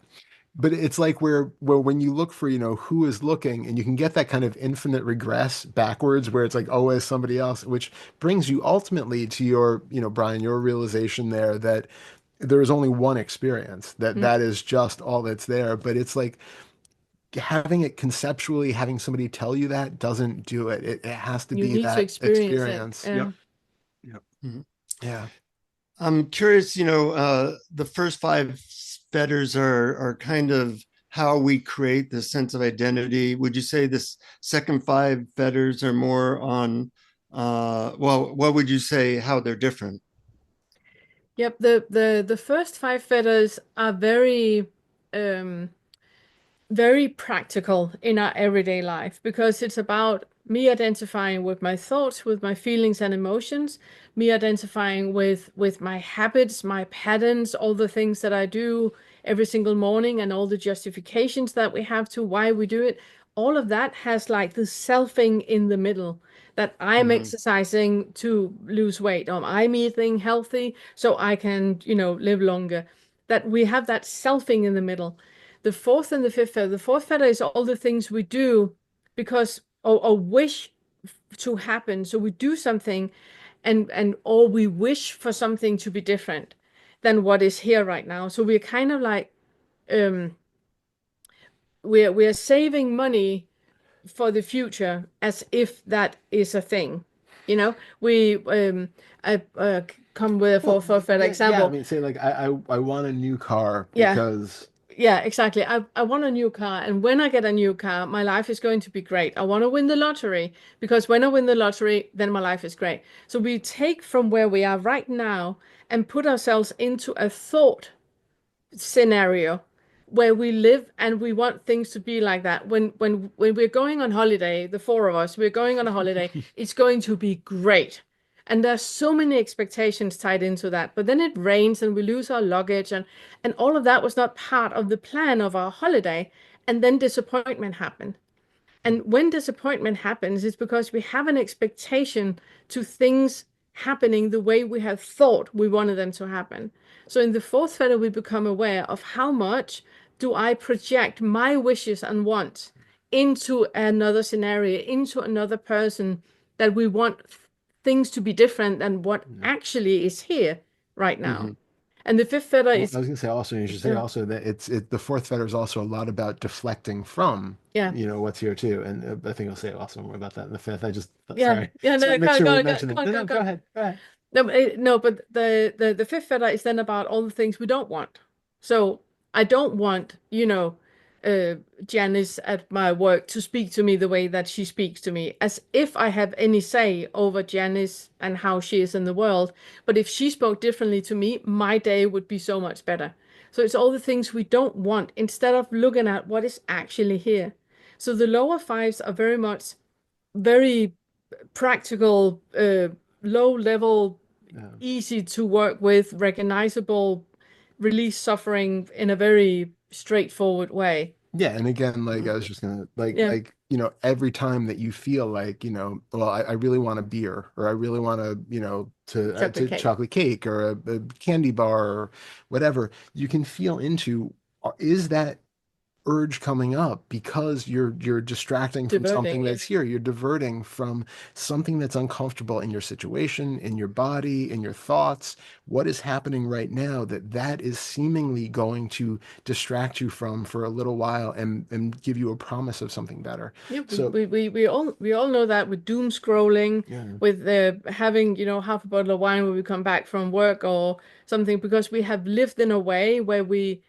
But it's like where when you look for, who is looking, and you can get that kind of infinite regress backwards where it's like always somebody else, which brings you ultimately to your, Brian, your realization there that there is only one experience, that is just all that's there. But it's like having it conceptually, having somebody tell you that doesn't do it. It has to You be need to that experience experience. it. Yep. Yep. Mhm. Yeah. I'm curious, the first five fetters are kind of how we create this sense of identity. Would you say this second five fetters are more on, well, what would you say how they're different? Yep, the first five fetters are um very practical in our everyday life because it's about me identifying with my thoughts, with my feelings and emotions, me identifying with my habits, my patterns, all the things that I do every single morning and all the justifications that we have to why we do it. All of that has like the selfing in the middle that I'm exercising to lose weight, or I'm eating healthy so I can, live longer. That we have that selfing in the middle. The fourth and the fifth feather. The fourth feather is all the things we do because or wish to happen. So we do something and or we wish for something to be different than what is here right now. So we're kind of like um we're saving money for the future as if that is a thing. We I come with a Well, for yeah, I example. mean, say like I want a new car Yeah. because Yeah, exactly. I want a new car, and when I get a new car, my life is going to be great. I want to win the lottery because when I win the lottery, then my life is great. So we take from where we are right now and put ourselves into a thought scenario where we live and we want things to be like that. When we're going on holiday, the four of us, we're going on a holiday, it's going to be great. And there's so many expectations tied into that. But then it rains and we lose our luggage and all of that was not part of the plan of our holiday. And then disappointment happened. And when disappointment happens, it's because we have an expectation to things happening the way we have thought we wanted them to happen. So in the fourth feather, we become aware of how much do I project my wishes and wants into another scenario, into another person that we want things to be different than what actually is here right now. Mhm. And the fifth feather well, I is, was gonna say also, you should say yeah, also that the fourth fetter is also a lot about deflecting from, yeah, what's here too. And I think I'll say also more about that in the fifth. I just yeah, sorry. yeah. Just want No, to make sure we go, mention it. go, No, go, no, go go. ahead. Go ahead. No, no, but the fifth feather is then about all the things we don't want. So I don't want, uh, Janice at my work to speak to me the way that she speaks to me, as if I have any say over Janice and how she is in the world. But if she spoke differently to me, my day would be so much better. So it's all the things we don't want instead of looking at what is actually here. So the lower fives are very much very practical, low level, Yeah. easy to work with, recognizable, release suffering in a very straightforward way. Yeah, and again, like I was just gonna Yeah, every time that you feel like, well, I really want a beer, or I really want chocolate to cake. chocolate cake or a candy bar or whatever, you can feel into, is that urge coming up because you're distracting from Diverting, something yeah. that's here. You're diverting from something that's uncomfortable in your situation, in your body, in your thoughts. What is happening right now that is seemingly going to distract you from for a little while and give you a promise of something better. Yeah, So we all know that with doom scrolling, yeah, with having, half a bottle of wine when we come back from work or something, because we have lived in a way where we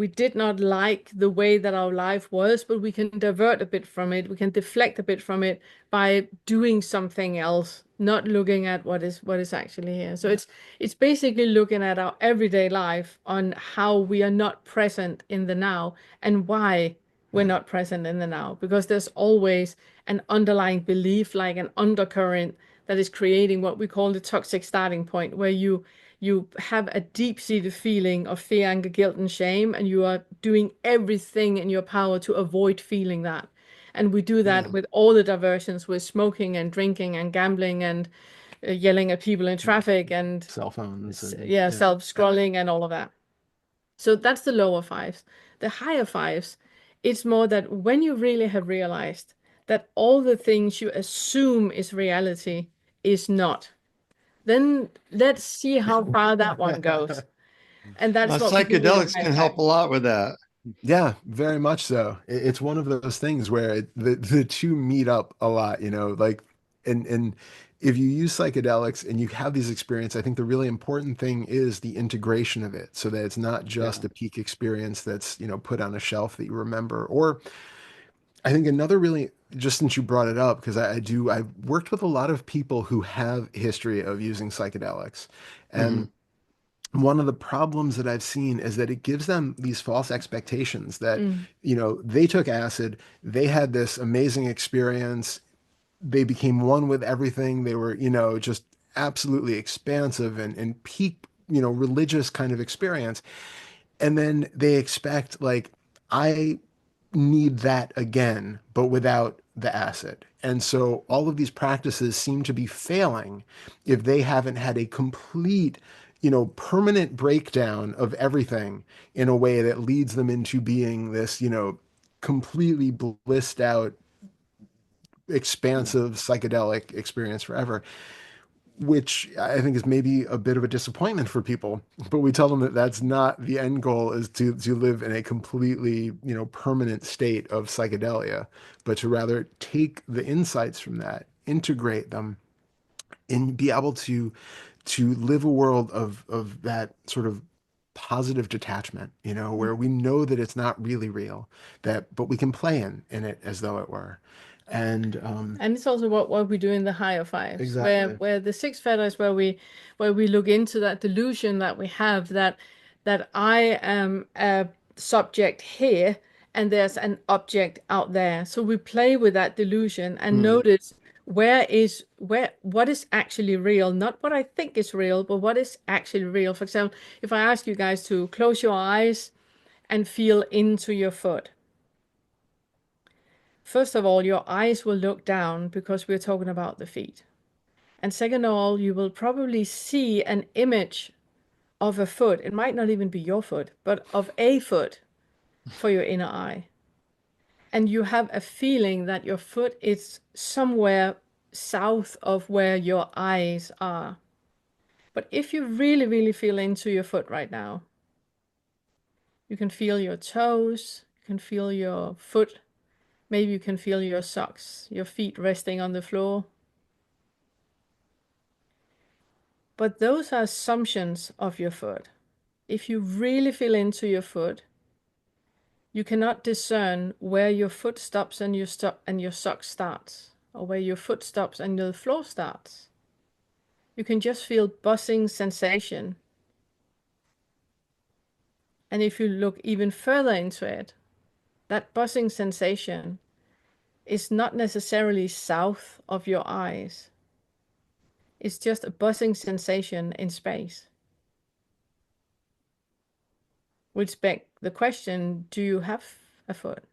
did not like the way that our life was, but we can divert a bit from it, we can deflect a bit from it by doing something else, not looking at what is actually here. So it's basically looking at our everyday life on how we are not present in the now and why we're not present in the now, because there's always an underlying belief, like an undercurrent, that is creating what we call the toxic starting point, where you have a deep-seated feeling of fear, anger, guilt, and shame, and you are doing everything in your power to avoid feeling that. And we do that with all the diversions, with smoking and drinking and gambling and yelling at people in traffic and cell phones and yeah, self-scrolling and all of that. So that's the lower fives. The higher fives, it's more that when you really have realized that all the things you assume is reality is not, then let's see how far that one goes. And that's what we do with the Psychedelics high can help five. a lot with that. Yeah, very much so. It's one of those things where the two meet up a lot, like and if you use psychedelics and you have these experiences, I think the really important thing is the integration of it so that it's not Yeah. just a peak experience that's, put on a shelf that you remember. Or I think another really, just since you brought it up, because I've worked with a lot of people who have history of using psychedelics. Hmm. And one of the problems that I've seen is that it gives them these false expectations that, Mm. they took acid, they had this amazing experience, they became one with everything, they were, just absolutely expansive and peak, religious kind of experience. And then they expect, like, I need that again, but without the acid. And so all of these practices seem to be failing if they haven't had a complete, permanent breakdown of everything in a way that leads them into being this, completely blissed out, expansive psychedelic experience forever, which I think is maybe a bit of a disappointment for people. But we tell them that that's not the end goal, is to live in a completely, permanent state of psychedelia, but to rather take the insights from that, integrate them, and be able to live a world of that sort of positive detachment, where we know that it's not really real, but we can play in it as though it were. And And it's also what we do in the higher fives, where exactly. where the six fetters, where we look into that delusion that we have, that I am a subject here and there's an object out there. So we play with that delusion and Mm, notice what is actually real, not what I think is real, but what is actually real. For example, if I ask you guys to close your eyes and feel into your foot. First of all, your eyes will look down because we're talking about the feet. And second of all, you will probably see an image of a foot. It might not even be your foot, but of a foot for your inner eye. And you have a feeling that your foot is somewhere south of where your eyes are. But if you really, really feel into your foot right now, you can feel your toes, you can feel your foot, maybe you can feel your socks, your feet resting on the floor. But those are assumptions of your foot. If you really feel into your foot, you cannot discern where your foot stops and your sock starts, or where your foot stops and the floor starts. You can just feel buzzing sensation. And if you look even further into it, that buzzing sensation is not necessarily south of your eyes. It's just a buzzing sensation in space. Which begs the question, do you have a foot?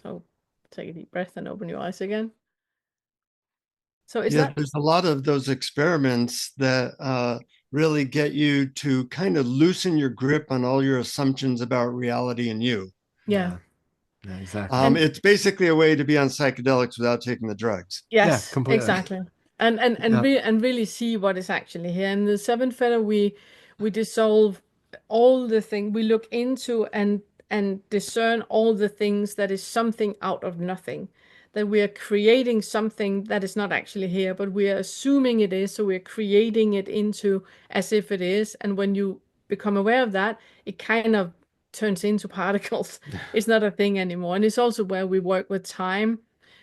So take a deep breath and open your eyes again. So it's Yeah, not, there's a lot of those experiments that really get you to kind of loosen your grip on all your assumptions about reality and you. Yeah. Yeah, exactly. And It's basically a way to be on psychedelics without taking the drugs. Yeah, yes, completely. exactly. And really see what is actually here. In the seventh fetter, we dissolve all the things, we look into and discern all the things that is something out of nothing. That we are creating something that is not actually here, but we are assuming it is, so we're creating it into as if it is. And when you become aware of that, it kind of turns into particles. It's not a thing anymore. And it's also where we work with time.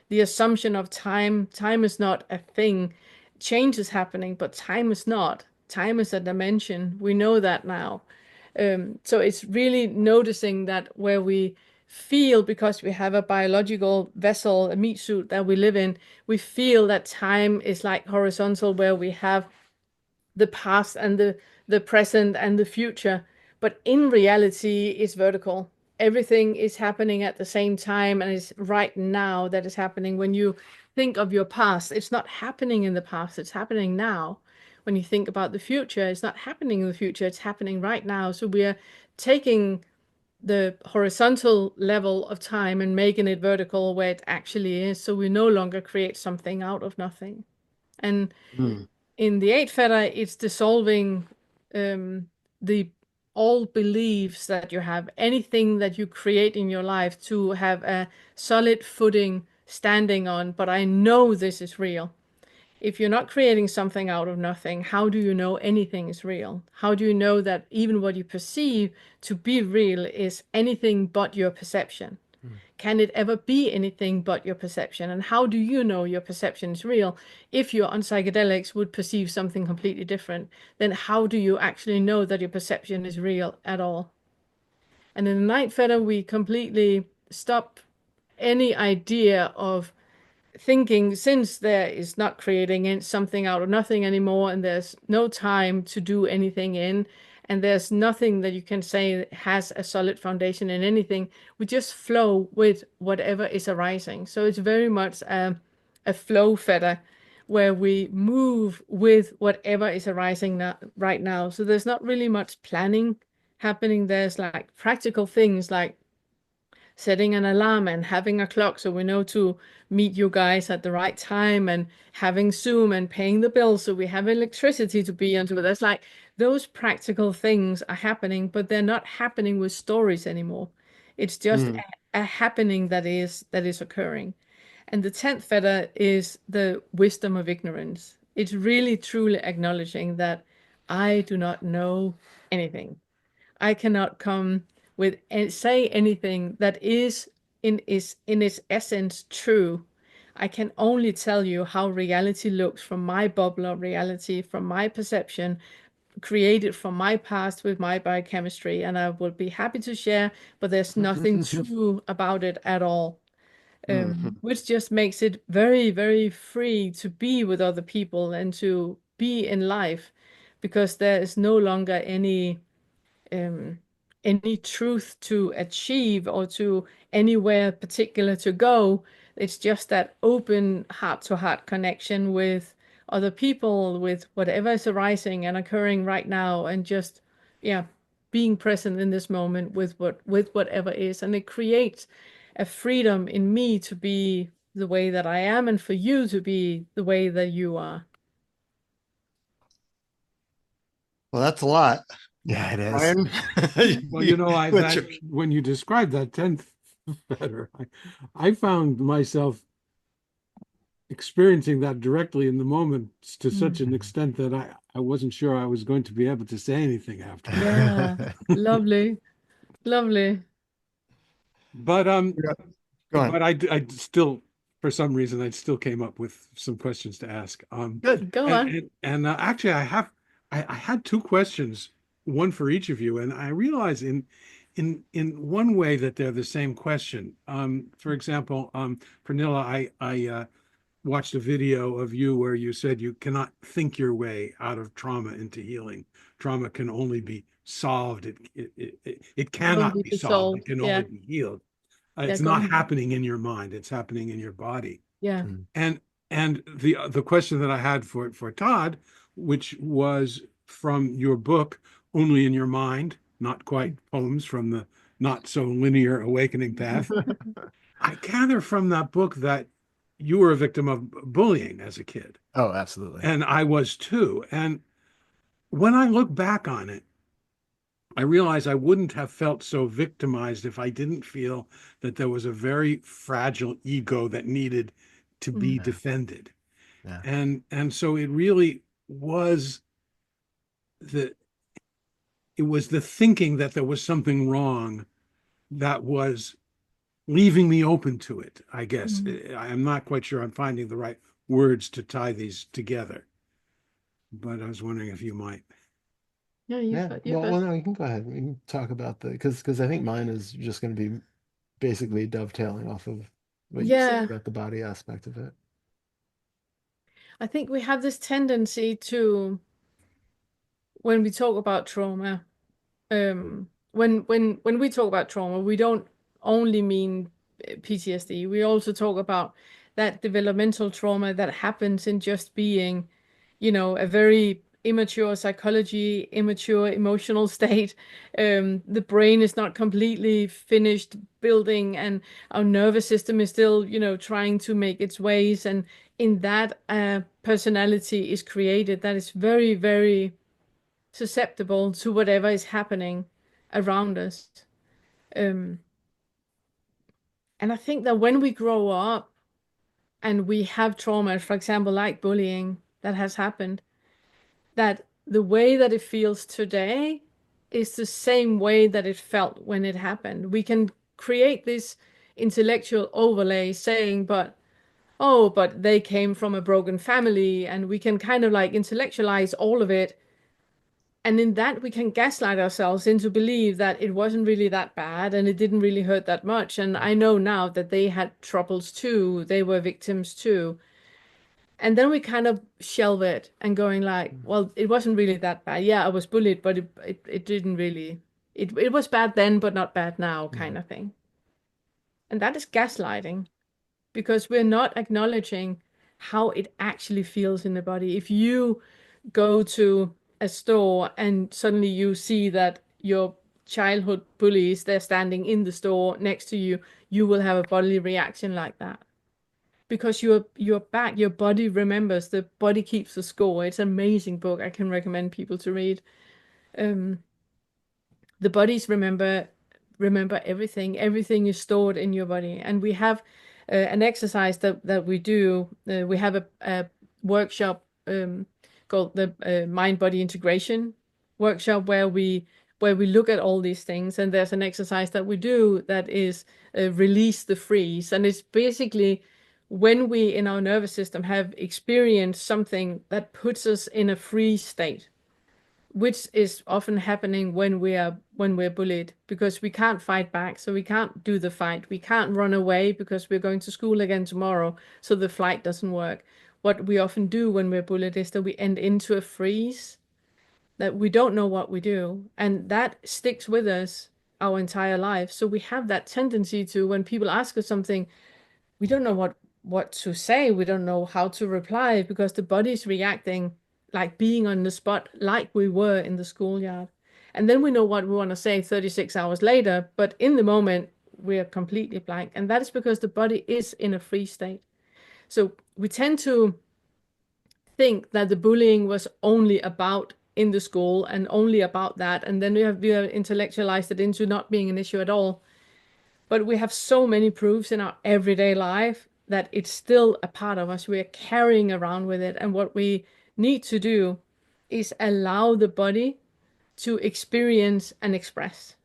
The assumption of time is not a thing. Change is happening, but time is not. Time is a dimension. We know that now. So it's really noticing that where we feel, because we have a biological vessel, a meat suit that we live in, we feel that time is like horizontal, where we have the past and the present and the future. But in reality, it's vertical. Everything is happening at the same time, and it's right now that is happening. When you think of your past, it's not happening in the past, it's happening now. When you think about the future, it's not happening in the future, it's happening right now. So we are taking the horizontal level of time and making it vertical where it actually is. So we no longer create something out of nothing. And in the eighth fetter, it's dissolving the all beliefs that you have, anything that you create in your life to have a solid footing standing on. But I know this is real. If you're not creating something out of nothing, how do you know anything is real? How do you know that even what you perceive to be real is anything but your perception? Can it ever be anything but your perception? And how do you know your perception is real? If you're on psychedelics would perceive something completely different, then how do you actually know that your perception is real at all? And in the ninth fetter, we completely stop any idea of thinking, since there is not creating something out of nothing anymore, and there's no time to do anything in, and there's nothing that you can say has a solid foundation in anything. We just flow with whatever is arising. So it's very much a flow fetter, where we move with whatever is arising right now. So there's not really much planning happening. There's like practical things like setting an alarm and having a clock so we know to meet you guys at the right time, and having Zoom and paying the bills so we have electricity to be on. So there's like those practical things are happening, but they're not happening with stories anymore. It's just a happening that is occurring. And the 10th fetter is the wisdom of ignorance. It's really truly acknowledging that I do not know anything. I cannot come with and say anything that is in its essence true. I can only tell you how reality looks from my bubble of reality, from my perception, created from my past with my biochemistry, and I will be happy to share, but there's nothing true about it at all. Which just makes it very, very free to be with other people and to be in life, because there is no longer any truth to achieve or to anywhere particular to go. It's just that open heart-to-heart connection with other people, with whatever is arising and occurring right now, and just being present in this moment with whatever is. And it creates a freedom in me to be the way that I am, and for you to be the way that you are. Well, that's a lot. Yeah, it is. Brian? Well, when you described that 10th fetter, I found myself experiencing that directly in the moment to such an extent that I wasn't sure I was going to be able to say anything after. Yeah, lovely, lovely. But Go on. but I still, for some reason, I still came up with some questions to ask. Good. Go on. And actually, I had two questions, one for each of you, and I realize in one way that they're the same question. For example, Pernille, I watched a video of you where you said you cannot think your way out of trauma into healing. Trauma can only be solved. It cannot be solved. It can only be healed. It's not happening in your mind. It's happening in your body. Yeah. And the question that I had for Todd, which was from your book, Only in Your Mind, not quite poems from the not so linear awakening path. I gather from that book that you were a victim of bullying as a kid, Oh, absolutely. and I was too. And when I look back on it, I realize I wouldn't have felt so victimized if I didn't feel that there was a very fragile ego that needed to be Mm. defended. Yeah. And so it really was the it was the thinking that there was something wrong that was leaving me open to it, I guess. Mm. I'm not quite sure I'm finding the right words to tie these together, but I was wondering if you might. Yeah, Yeah. you Well, first. no, you can go ahead. We can talk about because I think mine is just going to be basically dovetailing off of what you said Yeah, about the body aspect of it. I think we have this tendency to, when we talk about trauma, when we talk about trauma, we don't only mean PTSD. We also talk about that developmental trauma that happens in just being, a very immature psychology, immature emotional state. The brain is not completely finished building, and our nervous system is still, trying to make its ways. And in that, personality is created that is very, very susceptible to whatever is happening around us. Um, and I think that when we grow up and we have trauma, for example, like bullying that has happened, that the way that it feels today is the same way that it felt when it happened. We can create this intellectual overlay saying, but they came from a broken family, and we can kind of like intellectualize all of it. And in that, we can gaslight ourselves into believe that it wasn't really that bad and it didn't really hurt that much. And I know now that they had troubles too. They were victims too. And then we kind of shelve it and going like, well, it wasn't really that bad. Yeah, I was bullied, but it didn't really, it was bad then, but not bad now, kind of thing. And that is gaslighting because we're not acknowledging how it actually feels in the body. If you go to a store and suddenly you see that your childhood bullies, they're standing in the store next to you, you will have a bodily reaction like that. Because your back, your body remembers, the body keeps the score. It's an amazing book. I can recommend people to read. Um, the bodies remember everything. Everything is stored in your body. And we have an exercise that we do. We have a workshop called the mind body integration workshop where we look at all these things. And there's an exercise that we do that is release the freeze. And it's basically when we in our nervous system have experienced something that puts us in a freeze state, which is often happening when we're bullied, because we can't fight back, so we can't do the fight. We can't run away because we're going to school again tomorrow, so the flight doesn't work. What we often do when we're bullied is that we end into a freeze, that we don't know what we do, and that sticks with us our entire life. So we have that tendency to, when people ask us something, we don't know what to say. We don't know how to reply because the body's reacting like being on the spot, like we were in the schoolyard. And then we know what we want to say 36 hours later, but in the moment, we're completely blank. And that is because the body is in a freeze state. So we tend to think that the bullying was only about in the school and only about that. And then we have intellectualized it into not being an issue at all. But we have so many proofs in our everyday life that it's still a part of us. We're carrying around with it. And what we need to do is allow the body to experience and express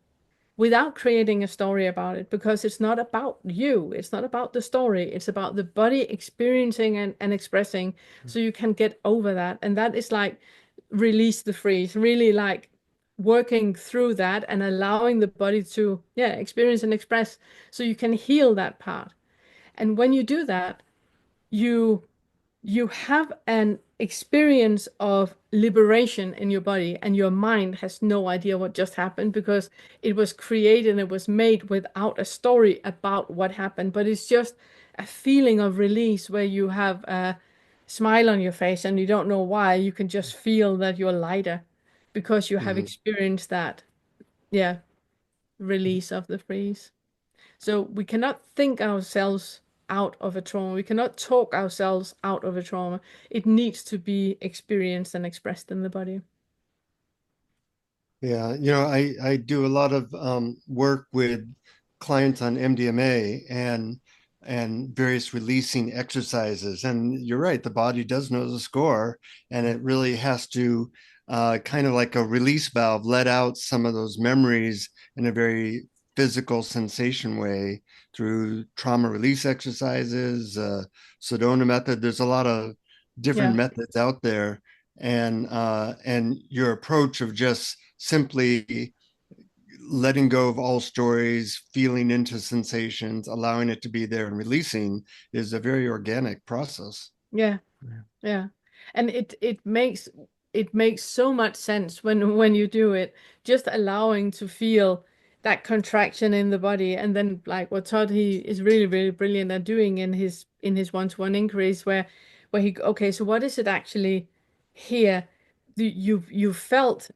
without creating a story about it, because it's not about you. It's not about the story. It's about the body experiencing and expressing, so you can get over that. And that is like release the freeze, really like working through that and allowing the body to experience and express so you can heal that part. And when you do that, you you have an experience of liberation in your body, and your mind has no idea what just happened because it was created and it was made without a story about what happened. But it's just a feeling of release where you have a smile on your face and you don't know why. You can just feel that you're lighter. because you have experienced that, yeah, release of the freeze. So we cannot think ourselves out of a trauma. We cannot talk ourselves out of a trauma. It needs to be experienced and expressed in the body. Yeah, I do a lot of work with clients on MDMA and various releasing exercises. And you're right, the body does know the score, and it really has to kind of like a release valve, let out some of those memories in a very physical sensation way through trauma release exercises, Sedona method. There's a lot of different Yeah. methods out there, and your approach of just simply letting go of all stories, feeling into sensations, allowing it to be there and releasing is a very organic process. Yeah. Yeah. And it makes so much sense when you do it, just allowing to feel that contraction in the body. And then like what Todd he is really, really brilliant at doing in his one-to-one inquiries where he okay, so what is it actually here? You felt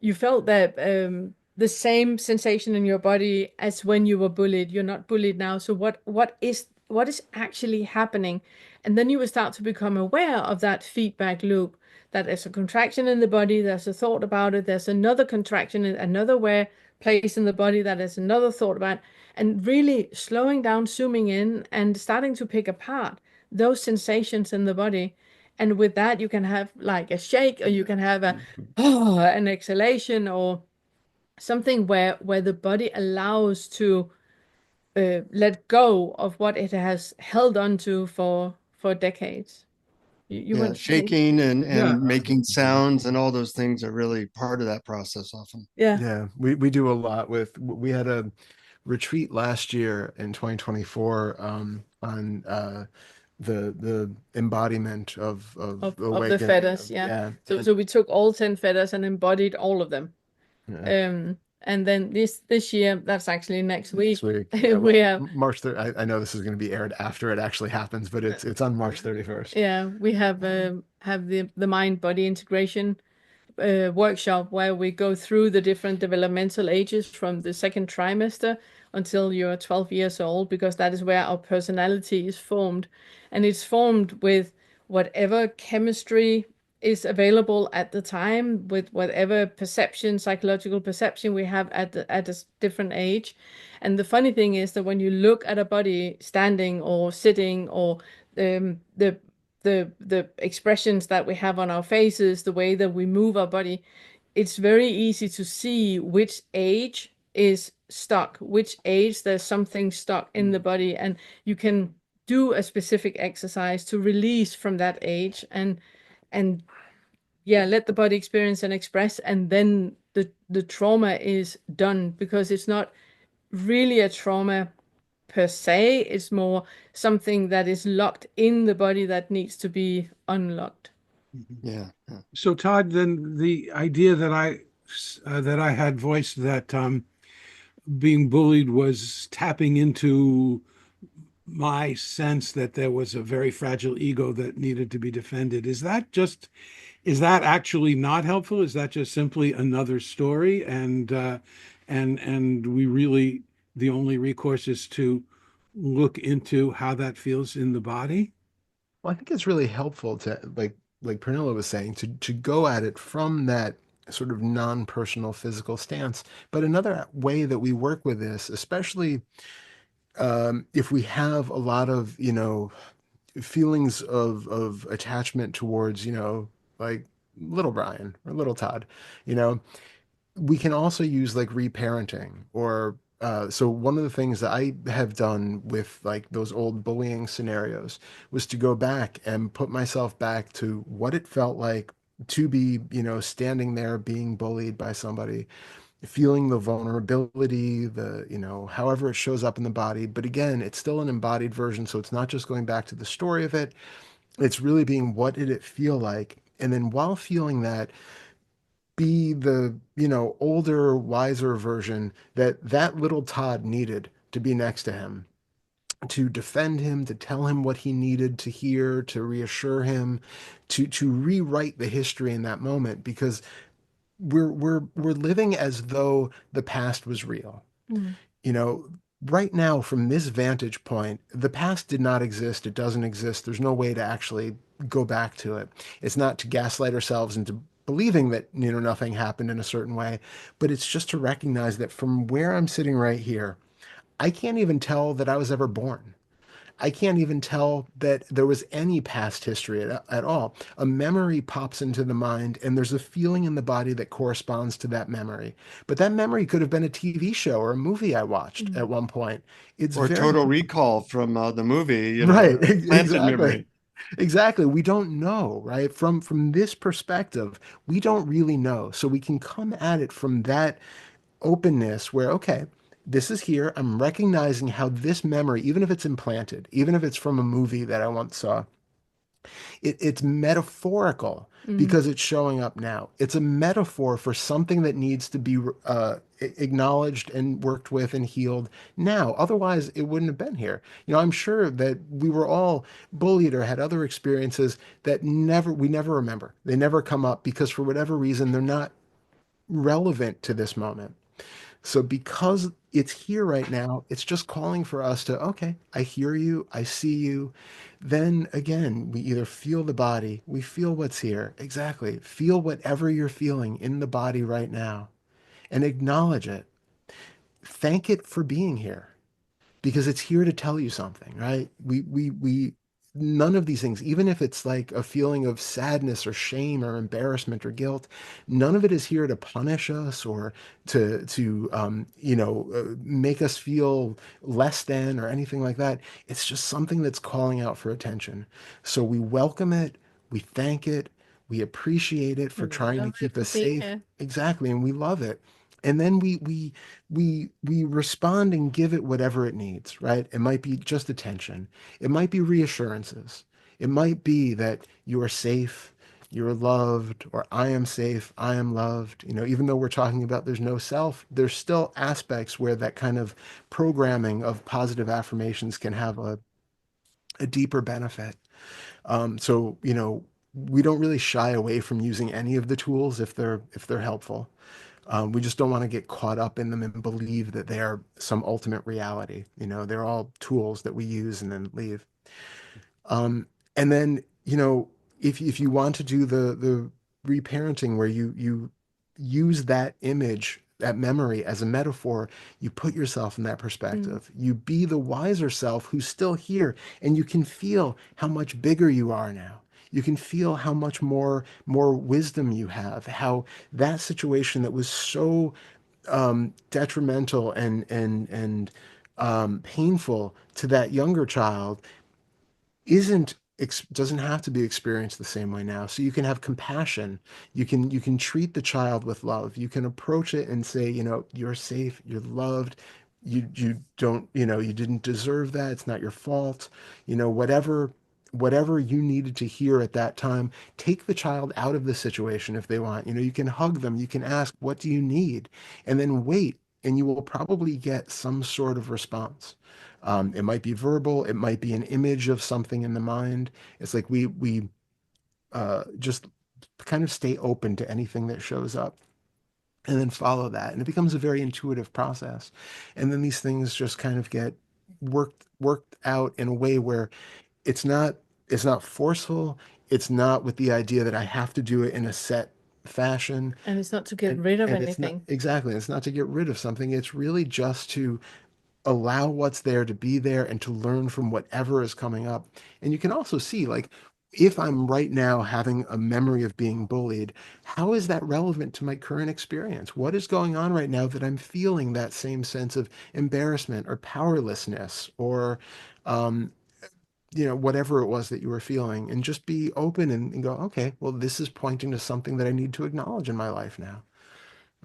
you felt that the same sensation in your body as when you were bullied. You're not bullied now. So what is actually happening? And then you will start to become aware of that feedback loop, that there's a contraction in the body, there's a thought about it, there's another contraction in another where place in the body that is another thought about, and really slowing down, zooming in, and starting to pick apart those sensations in the body. And with that, you can have like a shake, or you can have a an exhalation, or something where the body allows to let go of what it has held on to for decades. You Yeah, want to say? shaking and Yeah. making sounds and all those things are really part of that process often. Yeah. Yeah, we do a lot with, we had a retreat last year in 2024 on the embodiment of Of the awakening. fetters, yeah. Yeah. So we took all 10 fetters and embodied all of them. Yeah. And then this year, that's actually next week. Next week. Yeah, We well, have March 3rd. I know this is going to be aired after it actually happens, but it's on March 31st. yeah, we have the mind body integration workshop where we go through the different developmental ages from the second trimester until you're 12 years old, because that is where our personality is formed. And it's formed with whatever chemistry is available at the time, with whatever perception, psychological perception we have at a different age. And the funny thing is that when you look at a body standing or sitting, or the the expressions that we have on our faces, the way that we move our body, it's very easy to see which age is stuck, which age there's something stuck in the body, and you can do a specific exercise to release from that age and yeah, let the body experience and express, and then the trauma is done, because it's not really a trauma per se. It's more something that is locked in the body that needs to be unlocked. Yeah. So Todd, then the idea that I had voiced, that being bullied was tapping into my sense that there was a very fragile ego that needed to be defended. Is that actually not helpful? Is that just simply another story? And we really, the only recourse is to look into how that feels in the body? Well, I think it's really helpful to, like Pernille was saying, to go at it from that sort of non-personal physical stance. But another way that we work with this, especially if we have a lot of, feelings of attachment towards, like little Brian or little Todd, you know, we can also use like reparenting, or so one of the things that I have done with like those old bullying scenarios was to go back and put myself back to what it felt like to be, standing there being bullied by somebody, feeling the vulnerability, however it shows up in the body. But again, it's still an embodied version. So it's not just going back to the story of it. It's really being, what did it feel like? And then while feeling that, be the, older, wiser version that little Todd needed to be next to him, to defend him, to tell him what he needed to hear, to reassure him, to rewrite the history in that moment. Because we're living as though the past was real. Mm. You know, right now, from this vantage point, the past did not exist. It doesn't exist. There's no way to actually go back to it. It's not to gaslight ourselves into believing that, nothing happened in a certain way, but it's just to recognize that from where I'm sitting right here, I can't even tell that I was ever born. I can't even tell that there was any past history at all. A memory pops into the mind, and there's a feeling in the body that corresponds to that memory. But that memory could have been a TV show or a movie I watched Mm. at one point. It's Or very Total Recall from the movie, right, planted exactly. memory. Exactly. We don't know, right? From this perspective, we don't really know. So we can come at it from that openness where, okay, this is here. I'm recognizing how this memory, even if it's implanted, even if it's from a movie that I once saw, it's metaphorical Mm. because it's showing up now. It's a metaphor for something that needs to be acknowledged and worked with and healed now. Otherwise, it wouldn't have been here. I'm sure that we were all bullied or had other experiences that we never remember. They never come up because for whatever reason, they're not relevant to this moment. So because it's here right now, it's just calling for us to, okay, I hear you, I see you. Then again, we either feel the body, we feel what's here. Exactly. Feel whatever you're feeling in the body right now and acknowledge it. Thank it for being here because it's here to tell you something, right? None of these things, even if it's like a feeling of sadness or shame or embarrassment or guilt, none of it is here to punish us or to make us feel less than or anything like that. It's just something that's calling out for attention. So we welcome it, we thank it, we appreciate it for And we trying to love it keep for us being safe. here. Exactly, and we love it. And then we respond and give it whatever it needs, right? It might be just attention. It might be reassurances. It might be that you are safe, you're loved, or I am safe, I am loved. Even though we're talking about there's no self, there's still aspects where that kind of programming of positive affirmations can have a deeper benefit. So, we don't really shy away from using any of the tools if they're helpful. We just don't want to get caught up in them and believe that they are some ultimate reality. They're all tools that we use and then leave. And then, if you want to do the reparenting where you use that image, that memory as a metaphor, you put yourself in that Mm. perspective. You be the wiser self who's still here, and you can feel how much bigger you are now. You can feel how much more wisdom you have, how that situation that was so detrimental and painful to that younger child isn't doesn't have to be experienced the same way now. So you can have compassion. You can treat the child with love. You can approach it and say, you're safe, you're loved. You don't, you didn't deserve that. It's not your fault. Whatever you needed to hear at that time, take the child out of the situation if they want. You can hug them, you can ask, what do you need? And then wait, and you will probably get some sort of response. It might be verbal. It might be an image of something in the mind. It's like we just kind of stay open to anything that shows up and then follow that. And it becomes a very intuitive process. And then these things just kind of get worked out in a way where it's not forceful. It's not with the idea that I have to do it in a set fashion. And it's not to get And rid of and it's not anything. exactly, it's not to get rid of something. It's really just to allow what's there to be there and to learn from whatever is coming up. And you can also see, like, if I'm right now having a memory of being bullied, how is that relevant to my current experience? What is going on right now that I'm feeling that same sense of embarrassment or powerlessness or, um, whatever it was that you were feeling? And just be open and go, okay, well, this is pointing to something that I need to acknowledge in my life now.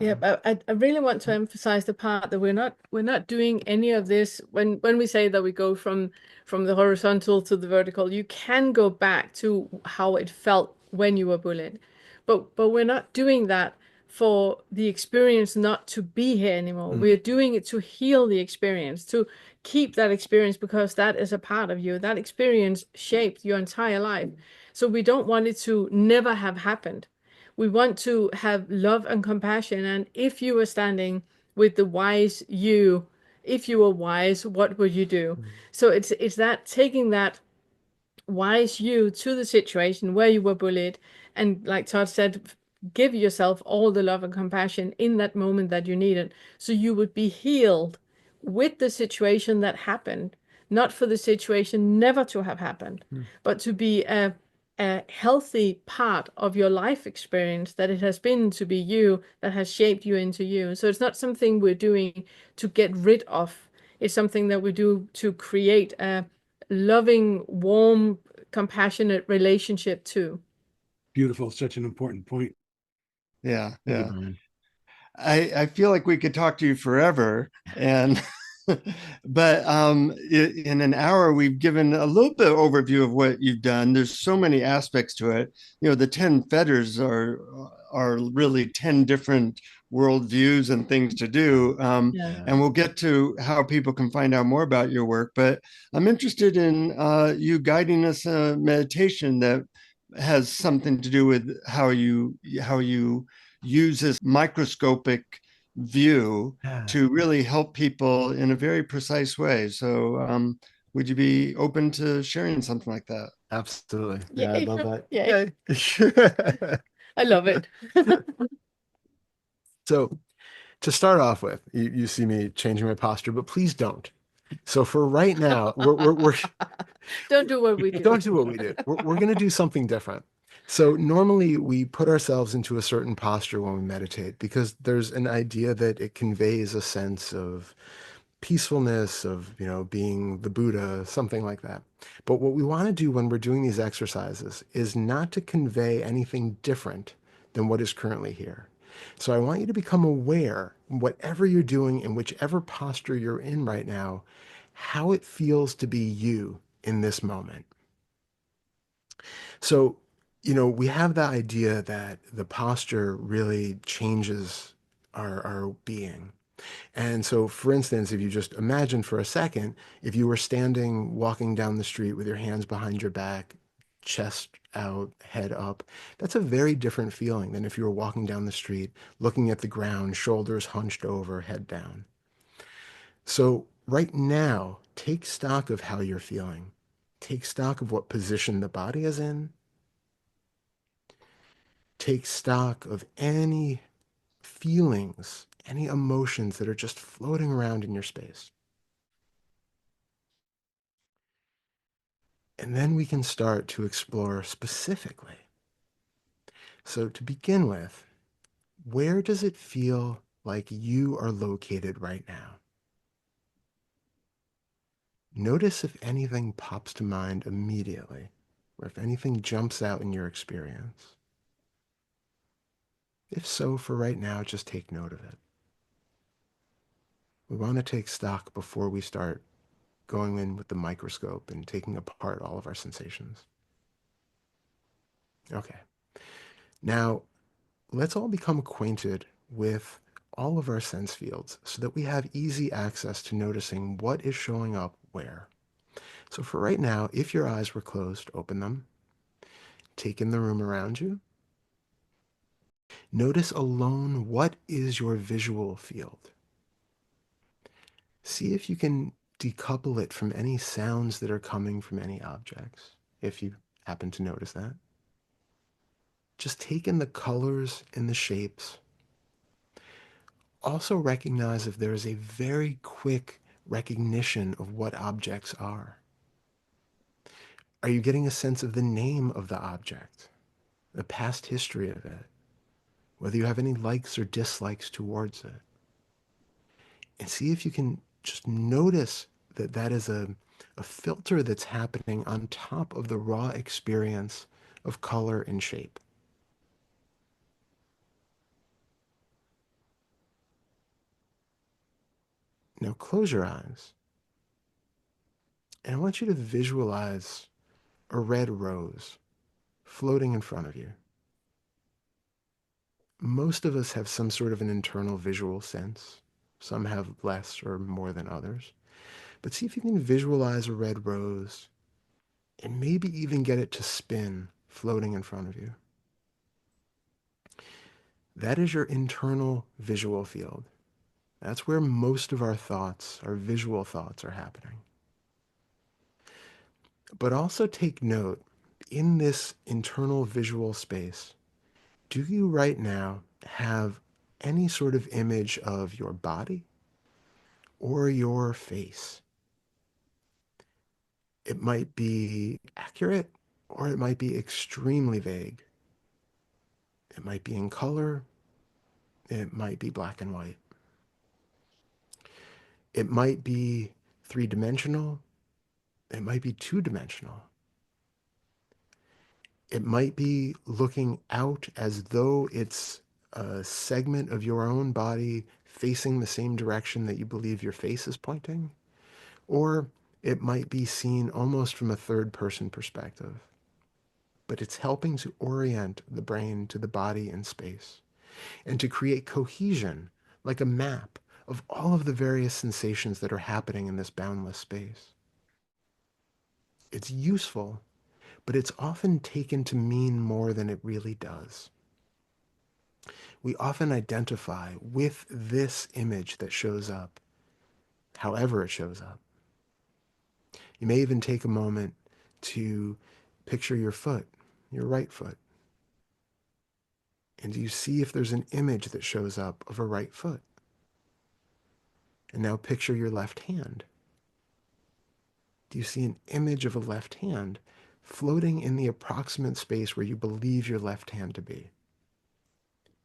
Yeah, but I really want to emphasize the part that we're not doing any of this when we say that we go from the horizontal to the vertical. You can go back to how it felt when you were bullied, but we're not doing that for the experience not to be here anymore. Mm. We're doing it to heal the experience, to keep that experience because that is a part of you. That experience shaped your entire life. So we don't want it to never have happened. We want to have love and compassion. And if you were standing with the wise you, if you were wise, what would you do? So it's that taking that wise you to the situation where you were bullied, and like Todd said, give yourself all the love and compassion in that moment that you needed, so you would be healed with the situation that happened, not for the situation never to have happened, but to be a healthy part of your life experience, that it has been to be you, that has shaped you into you. So it's not something we're doing to get rid of. It's something that we do to create a loving, warm, compassionate relationship too. Beautiful. Such an important point. Yeah, Thank you, yeah. Brian. I feel like we could talk to you forever, and but in an hour we've given a little bit of overview of what you've done. There's so many aspects to it. You know, the 10 fetters are really 10 different worldviews and things to do. Yeah. Yeah. And we'll get to how people can find out more about your work. But I'm interested in you guiding us a meditation that has something to do with how you use this microscopic view Yeah. to really help people in a very precise way. So, would you be open to sharing something like that? Absolutely. Yeah, I'd Yay. love that. Yay. Yay. I love it. So to start off with, you see me changing my posture, but please don't. So for right now, we're Don't do what we do. don't do what we do. We're going to do something different. So normally we put ourselves into a certain posture when we meditate because there's an idea that it conveys a sense of peacefulness, of, being the Buddha, something like that. But what we want to do when we're doing these exercises is not to convey anything different than what is currently here. So I want you to become aware, whatever you're doing in whichever posture you're in right now, how it feels to be you in this moment. So, we have the idea that the posture really changes our being. And so, for instance, if you just imagine for a second, if you were standing, walking down the street with your hands behind your back, chest out, head up, that's a very different feeling than if you were walking down the street, looking at the ground, shoulders hunched over, head down. So right now, take stock of how you're feeling. Take stock of what position the body is in. Take stock of any feelings, any emotions that are just floating around in your space. And then we can start to explore specifically. So to begin with, where does it feel like you are located right now? Notice if anything pops to mind immediately, or if anything jumps out in your experience. If so, for right now, just take note of it. We want to take stock before we start going in with the microscope and taking apart all of our sensations. Okay. Now, let's all become acquainted with all of our sense fields so that we have easy access to noticing what is showing up where. So for right now, if your eyes were closed, open them. Take in the room around you. Notice alone what is your visual field. See if you can decouple it from any sounds that are coming from any objects, if you happen to notice that. Just take in the colors and the shapes. Also recognize if there is a very quick recognition of what objects are. Are you getting a sense of the name of the object, the past history of it, whether you have any likes or dislikes towards it? And see if you can just notice that that is a filter that's happening on top of the raw experience of color and shape. Now close your eyes. And I want you to visualize a red rose floating in front of you. Most of us have some sort of an internal visual sense. Some have less or more than others. But see if you can visualize a red rose and maybe even get it to spin floating in front of you. That is your internal visual field. That's where most of our thoughts, our visual thoughts, are happening. But also take note, in this internal visual space, do you right now have any sort of image of your body or your face? It might be accurate or it might be extremely vague. It might be in color. It might be black and white. It might be three-dimensional. It might be two-dimensional. It might be looking out as though it's a segment of your own body facing the same direction that you believe your face is pointing. Or it might be seen almost from a third-person perspective. But it's helping to orient the brain to the body in space and to create cohesion, like a map of all of the various sensations that are happening in this boundless space. It's useful, but it's often taken to mean more than it really does. We often identify with this image that shows up, however it shows up. You may even take a moment to picture your foot, your right foot, and you see if there's an image that shows up of a right foot. And now picture your left hand. Do you see an image of a left hand floating in the approximate space where you believe your left hand to be?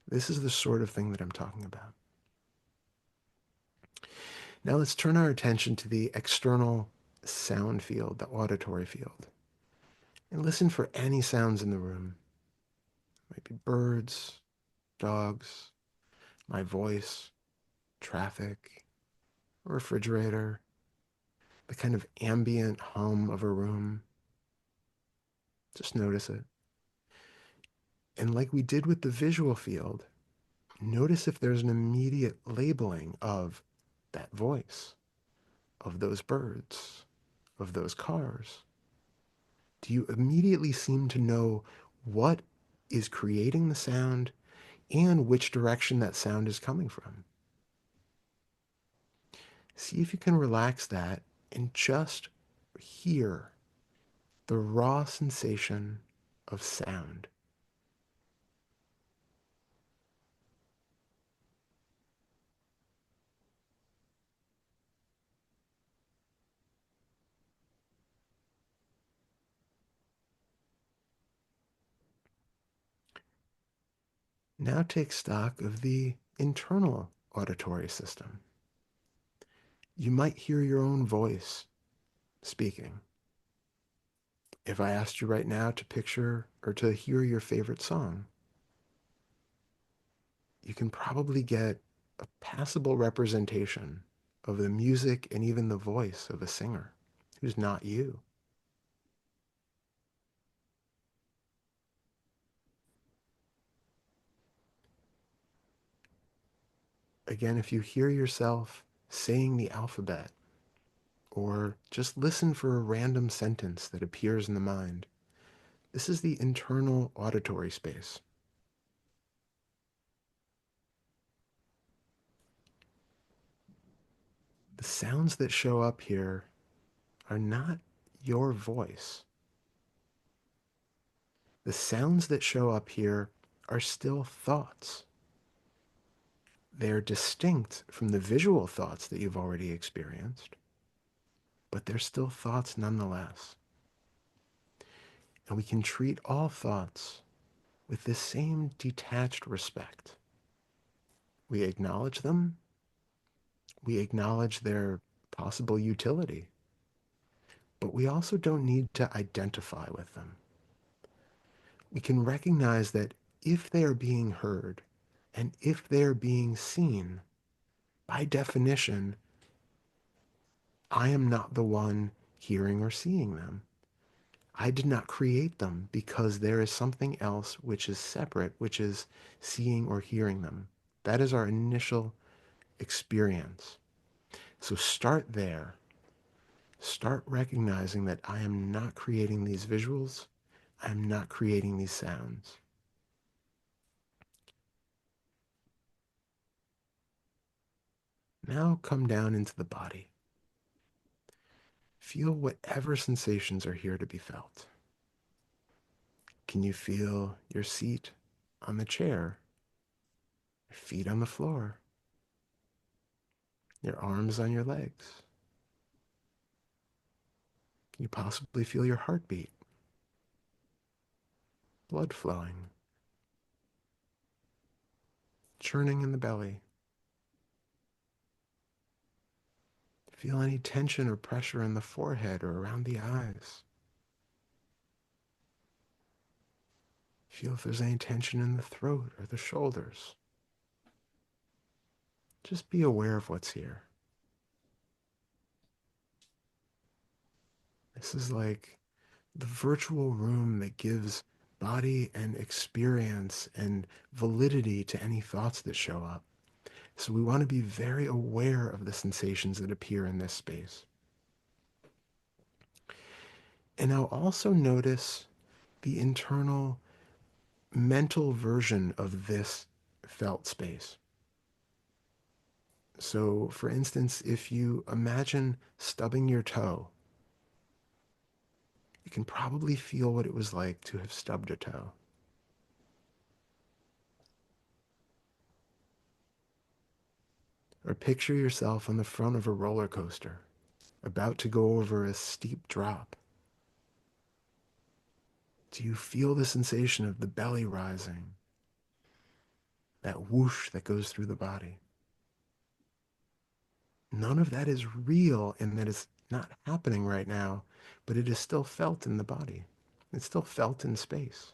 This is the sort of thing that I'm talking about. Now let's turn our attention to the external sound field, the auditory field, and listen for any sounds in the room. It might be birds, dogs, my voice, traffic, a refrigerator, the kind of ambient hum of a room. Just notice it. And like we did with the visual field, notice if there's an immediate labeling of that voice, of those birds, of those cars. Do you immediately seem to know what is creating the sound and which direction that sound is coming from? See if you can relax that and just hear the raw sensation of sound. Now take stock of the internal auditory system. You might hear your own voice speaking. If I asked you right now to picture or to hear your favorite song, you can probably get a passable representation of the music and even the voice of a singer who's not you. Again, if you hear yourself saying the alphabet, or just listen for a random sentence that appears in the mind, this is the internal auditory space. The sounds that show up here are not your voice. The sounds that show up here are still thoughts. They're distinct from the visual thoughts that you've already experienced, but they're still thoughts nonetheless. And we can treat all thoughts with this same detached respect. We acknowledge them. We acknowledge their possible utility, but we also don't need to identify with them. We can recognize that if they are being heard and if they are being seen, by definition, I am not the one hearing or seeing them. I did not create them because there is something else which is separate, which is seeing or hearing them. That is our initial experience. So start there. Start recognizing that I am not creating these visuals. I am not creating these sounds. Now come down into the body. Feel whatever sensations are here to be felt. Can you feel your seat on the chair, your feet on the floor, your arms on your legs? Can you possibly feel your heartbeat, blood flowing, churning in the belly? Feel any tension or pressure in the forehead or around the eyes. Feel if there's any tension in the throat or the shoulders. Just be aware of what's here. This is like the virtual room that gives body and experience and validity to any thoughts that show up. So we want to be very aware of the sensations that appear in this space. And now also notice the internal mental version of this felt space. So, for instance, if you imagine stubbing your toe, you can probably feel what it was like to have stubbed a toe. Or picture yourself on the front of a roller coaster, about to go over a steep drop. Do you feel the sensation of the belly rising? That whoosh that goes through the body? None of that is real and that is not happening right now, but it is still felt in the body. It's still felt in space.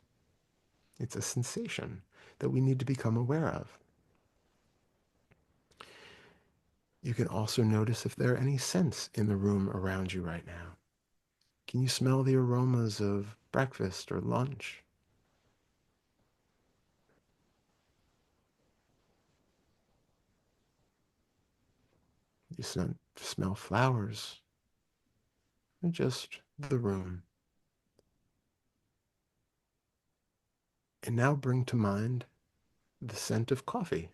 It's a sensation that we need to become aware of. You can also notice if there are any scents in the room around you right now. Can you smell the aromas of breakfast or lunch? You smell flowers or just the room. And now bring to mind the scent of coffee.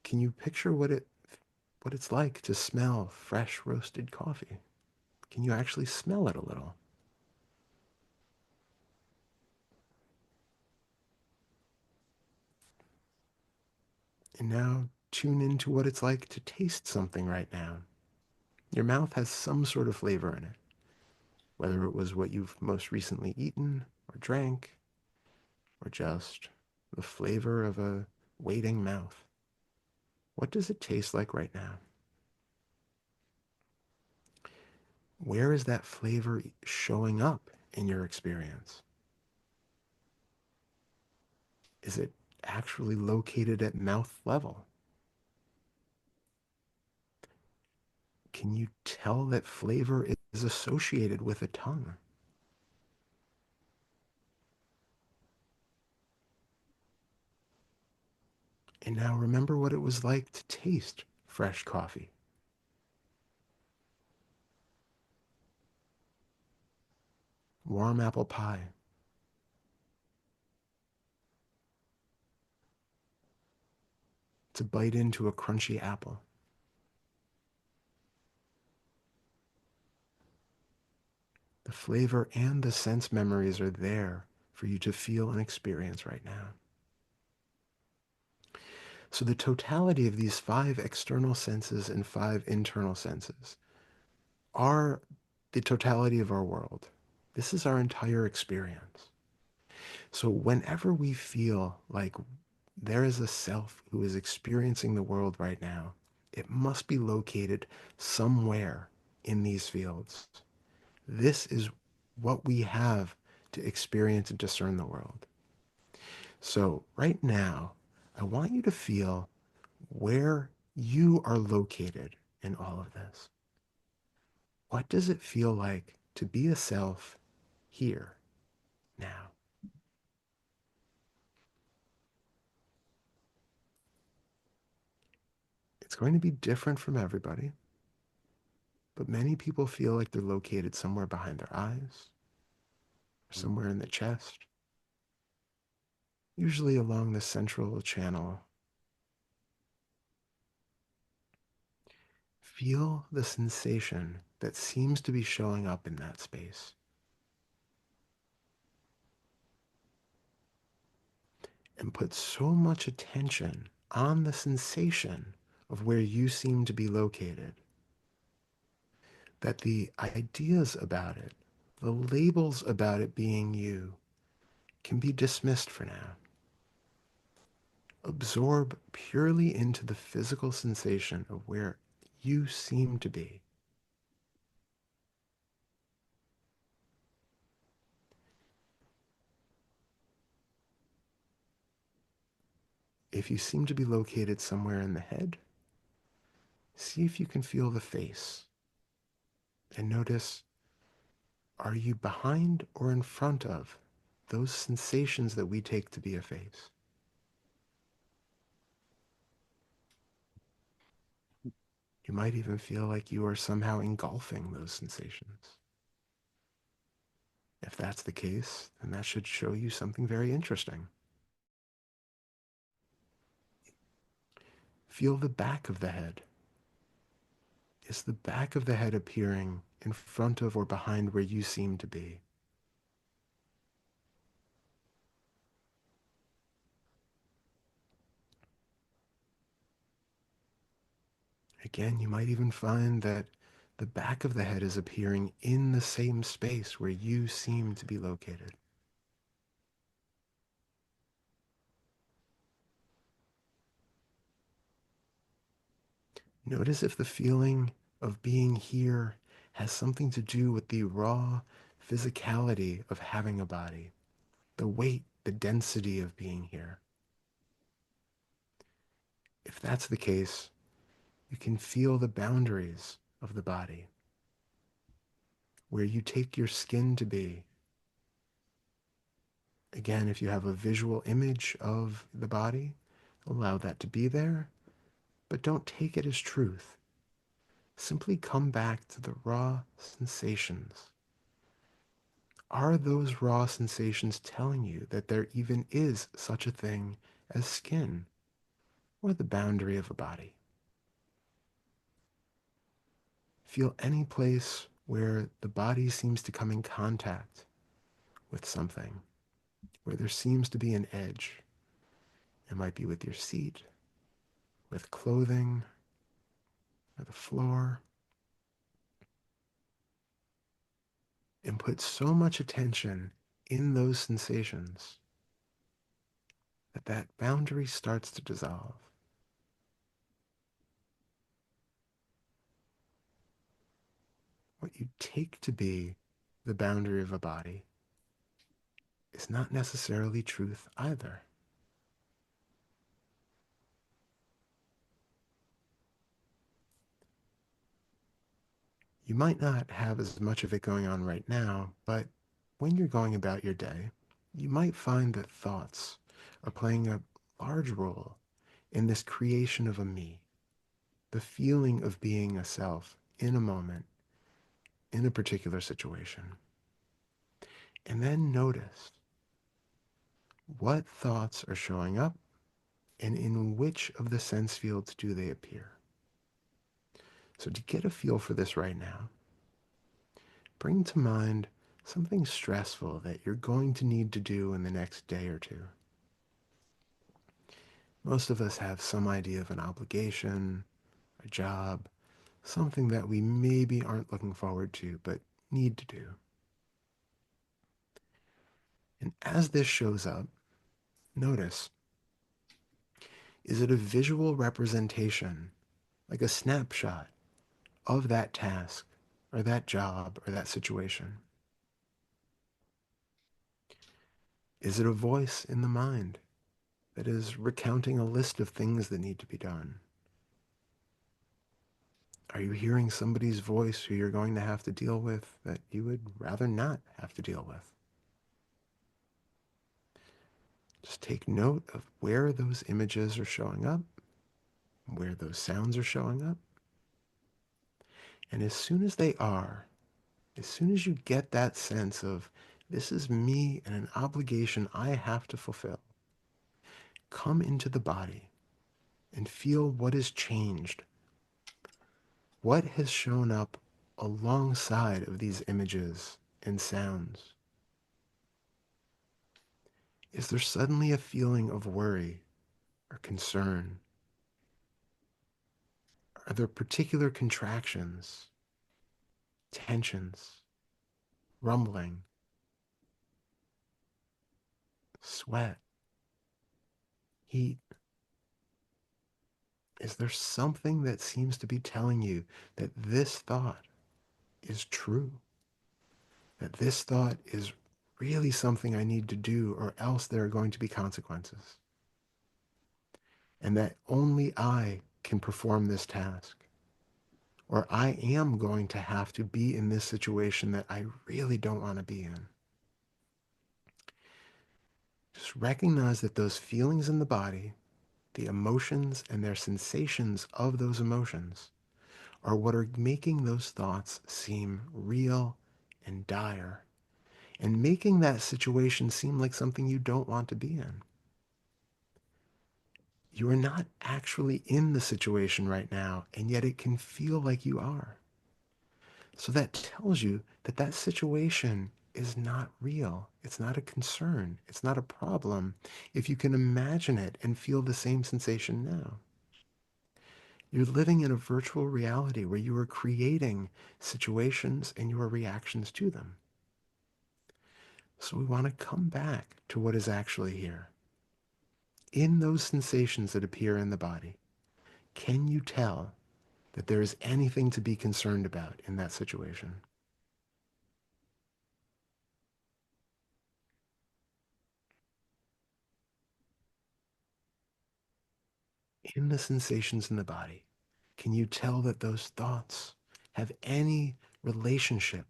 Can you picture what it's like to smell fresh roasted coffee? Can you actually smell it a little? And now tune into what it's like to taste something right now. Your mouth has some sort of flavor in it, whether it was what you've most recently eaten or drank, or just the flavor of a waiting mouth. What does it taste like right now? Where is that flavor showing up in your experience? Is it actually located at mouth level? Can you tell that flavor is associated with a tongue? And now remember what it was like to taste fresh coffee. Warm apple pie. To bite into a crunchy apple. The flavor and the sense memories are there for you to feel and experience right now. So the totality of these 5 external senses and 5 internal senses are the totality of our world. This is our entire experience. So whenever we feel like there is a self who is experiencing the world right now, it must be located somewhere in these fields. This is what we have to experience and discern the world. So right now, I want you to feel where you are located in all of this. What does it feel like to be a self here, now? It's going to be different from everybody, but many people feel like they're located somewhere behind their eyes, or somewhere in the chest, usually along the central channel Feel the sensation that seems to be showing up in that space. And put so much attention on the sensation of where you seem to be located that the ideas about it, the labels about it being you, can be dismissed for now. Absorb purely into the physical sensation of where you seem to be. If you seem to be located somewhere in the head, see if you can feel the face and notice, are you behind or in front of those sensations that we take to be a face? You might even feel like you are somehow engulfing those sensations. If that's the case, then that should show you something very interesting. Feel the back of the head. Is the back of the head appearing in front of or behind where you seem to be? Again, you might even find that the back of the head is appearing in the same space where you seem to be located. Notice if the feeling of being here has something to do with the raw physicality of having a body, the weight, the density of being here. If that's the case, you can feel the boundaries of the body, where you take your skin to be. Again, if you have a visual image of the body, allow that to be there, but don't take it as truth. Simply come back to the raw sensations. Are those raw sensations telling you that there even is such a thing as skin or the boundary of a body? Feel any place where the body seems to come in contact with something, where there seems to be an edge. It might be with your seat, with clothing, or the floor. And put so much attention in those sensations that that boundary starts to dissolve. What you take to be the boundary of a body is not necessarily truth either. You might not have as much of it going on right now, but when you're going about your day, you might find that thoughts are playing a large role in this creation of a me, the feeling of being a self in a moment, in a particular situation. And then notice what thoughts are showing up and in which of the sense fields do they appear. So to get a feel for this right now, bring to mind something stressful that you're going to need to do in the next day or two. Most of us have some idea of an obligation, a job, something that we maybe aren't looking forward to, but need to do. And as this shows up, notice, is it a visual representation, like a snapshot of that task or that job or that situation? Is it a voice in the mind that is recounting a list of things that need to be done? Are you hearing somebody's voice who you're going to have to deal with that you would rather not have to deal with? Just take note of where those images are showing up, where those sounds are showing up. And as soon as they are, as soon as you get that sense of this is me and an obligation I have to fulfill, come into the body and feel what is changed. what has shown up alongside of these images and sounds? Is there suddenly a feeling of worry or concern? Are there particular contractions, tensions, rumbling, sweat, heat? Is there something that seems to be telling you that this thought is true? That this thought is really something I need to do, or else there are going to be consequences? And that only I can perform this task? Or I am going to have to be in this situation that I really don't want to be in? Just recognize that those feelings in the body, the emotions and their sensations of those emotions, are what are making those thoughts seem real and dire, and making that situation seem like something you don't want to be in. You are not actually in the situation right now, and yet it can feel like you are. So that tells you that that situation is not real. It's not a concern. It's not a problem if you can imagine it and feel the same sensation now. You're living in a virtual reality where you are creating situations and your reactions to them. So we want to come back to what is actually here. In those sensations that appear in the body, can you tell that there is anything to be concerned about in that situation? In the sensations in the body, can you tell that those thoughts have any relationship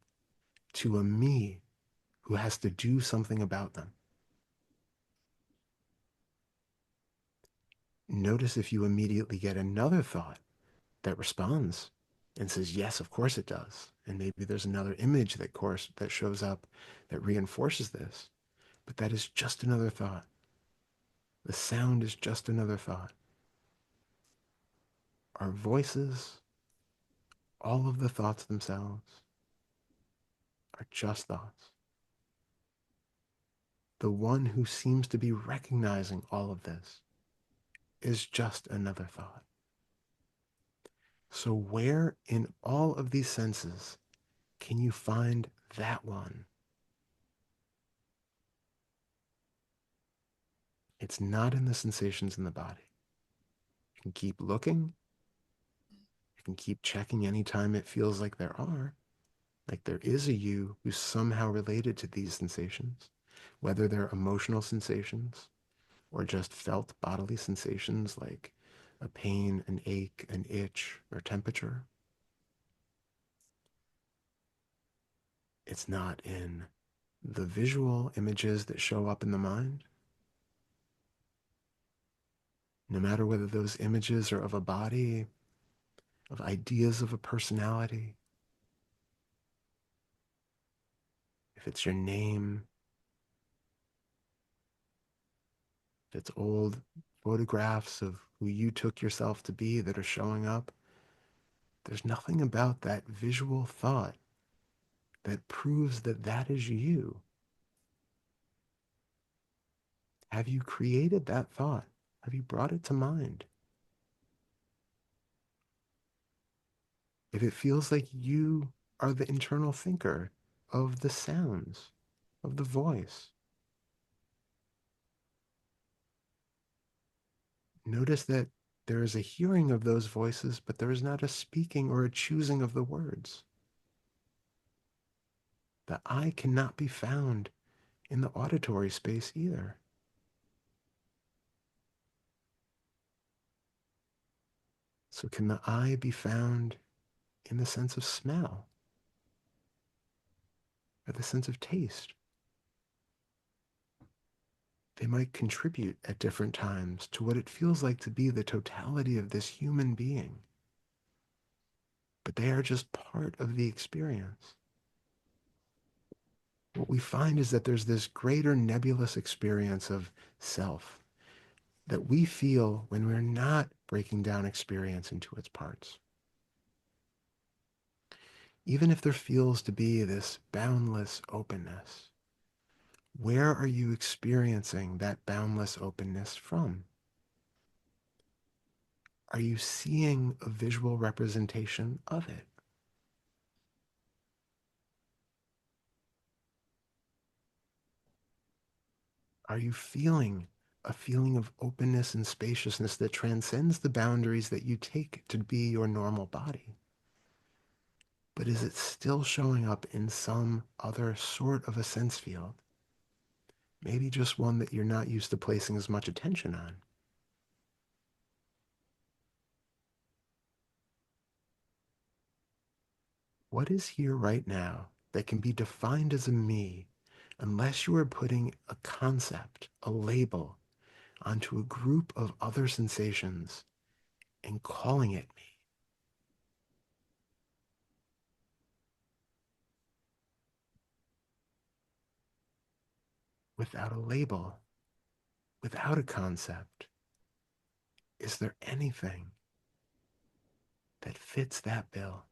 to a me who has to do something about them? Notice if you immediately get another thought that responds and says, yes, of course it does. And maybe there's another image that shows up that reinforces this. But that is just another thought. The sound is just another thought. Our voices, all of the thoughts themselves, are just thoughts. The one who seems to be recognizing all of this is just another thought. So where in all of these senses can you find that one? It's not in the sensations in the body. You can keep looking. You can keep checking anytime it feels like there is a you who's somehow related to these sensations, whether they're emotional sensations or just felt bodily sensations like a pain, an ache, an itch, or temperature. It's not in the visual images that show up in the mind, no matter whether those images are of a body, of ideas of a personality, if it's your name, if it's old photographs of who you took yourself to be that are showing up. There's nothing about that visual thought that proves that that is you. Have you created that thought? Have you brought it to mind? If it feels like you are the internal thinker of the sounds, of the voice, notice that there is a hearing of those voices, but there is not a speaking or a choosing of the words. The I cannot be found in the auditory space either. So can the I be found in the sense of smell or the sense of taste? They might contribute at different times to what it feels like to be the totality of this human being, but they are just part of the experience. What we find is that there's this greater nebulous experience of self that we feel when we're not breaking down experience into its parts. even if there feels to be this boundless openness. Where are you experiencing that boundless openness from? Are you seeing a visual representation of it? Are you feeling a feeling of openness and spaciousness that transcends the boundaries that you take to be your normal body? But is it still showing up in some other sort of a sense field? Maybe just one that you're not used to placing as much attention on. What is here right now that can be defined as a me unless you are putting a concept, a label, onto a group of other sensations and calling it me? Without a label, without a concept, is there anything that fits that bill?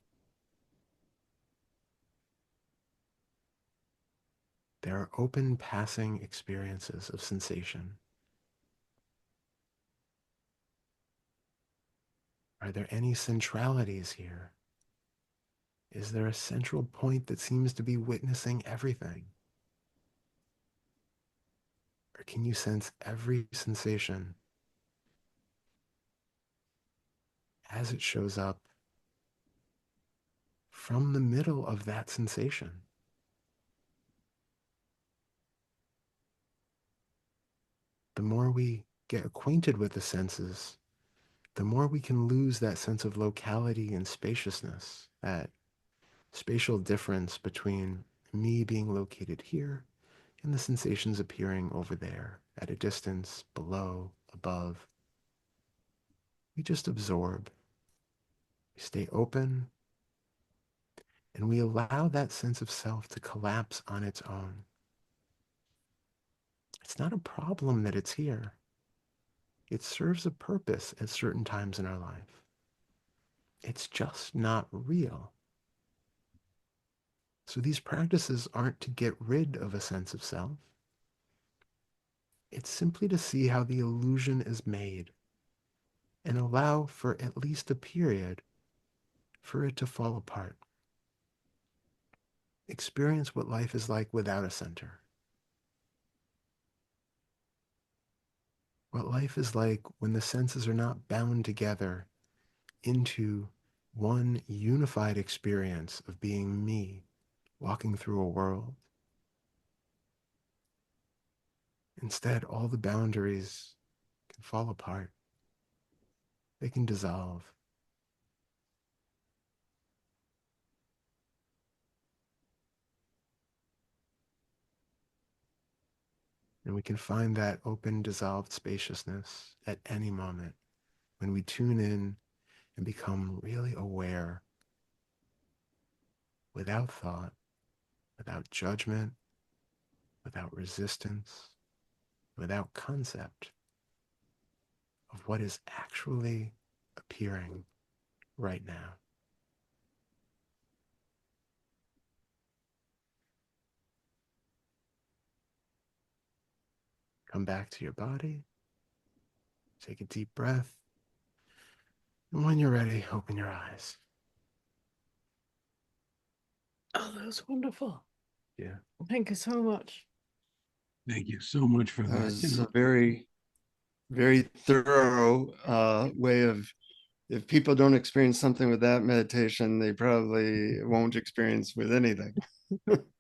There are open passing experiences of sensation. Are there any centralities here? Is there a central point that seems to be witnessing everything? Or can you sense every sensation as it shows up from the middle of that sensation? The more we get acquainted with the senses, the more we can lose that sense of locality and spaciousness, that spatial difference between me being located here and the sensations appearing over there at a distance, below, above. We just absorb, we stay open, and we allow that sense of self to collapse on its own. It's not a problem that it's here. It serves a purpose at certain times in our life. It's just not real. So these practices aren't to get rid of a sense of self. It's simply to see how the illusion is made and allow for at least a period for it to fall apart. Experience what life is like without a center. What life is like when the senses are not bound together into one unified experience of being me walking through a world. Instead, all the boundaries can fall apart. They can dissolve. And we can find that open, dissolved spaciousness at any moment when we tune in and become really aware without thought, without judgment, without resistance, without concept of what is actually appearing right now. Come back to your body. Take a deep breath. And when you're ready, open your eyes. Oh, that was wonderful. Yeah. Thank you so much. Thank you so much for That that. was a very, very thorough way of, if people don't experience something with that meditation, they probably won't experience with anything.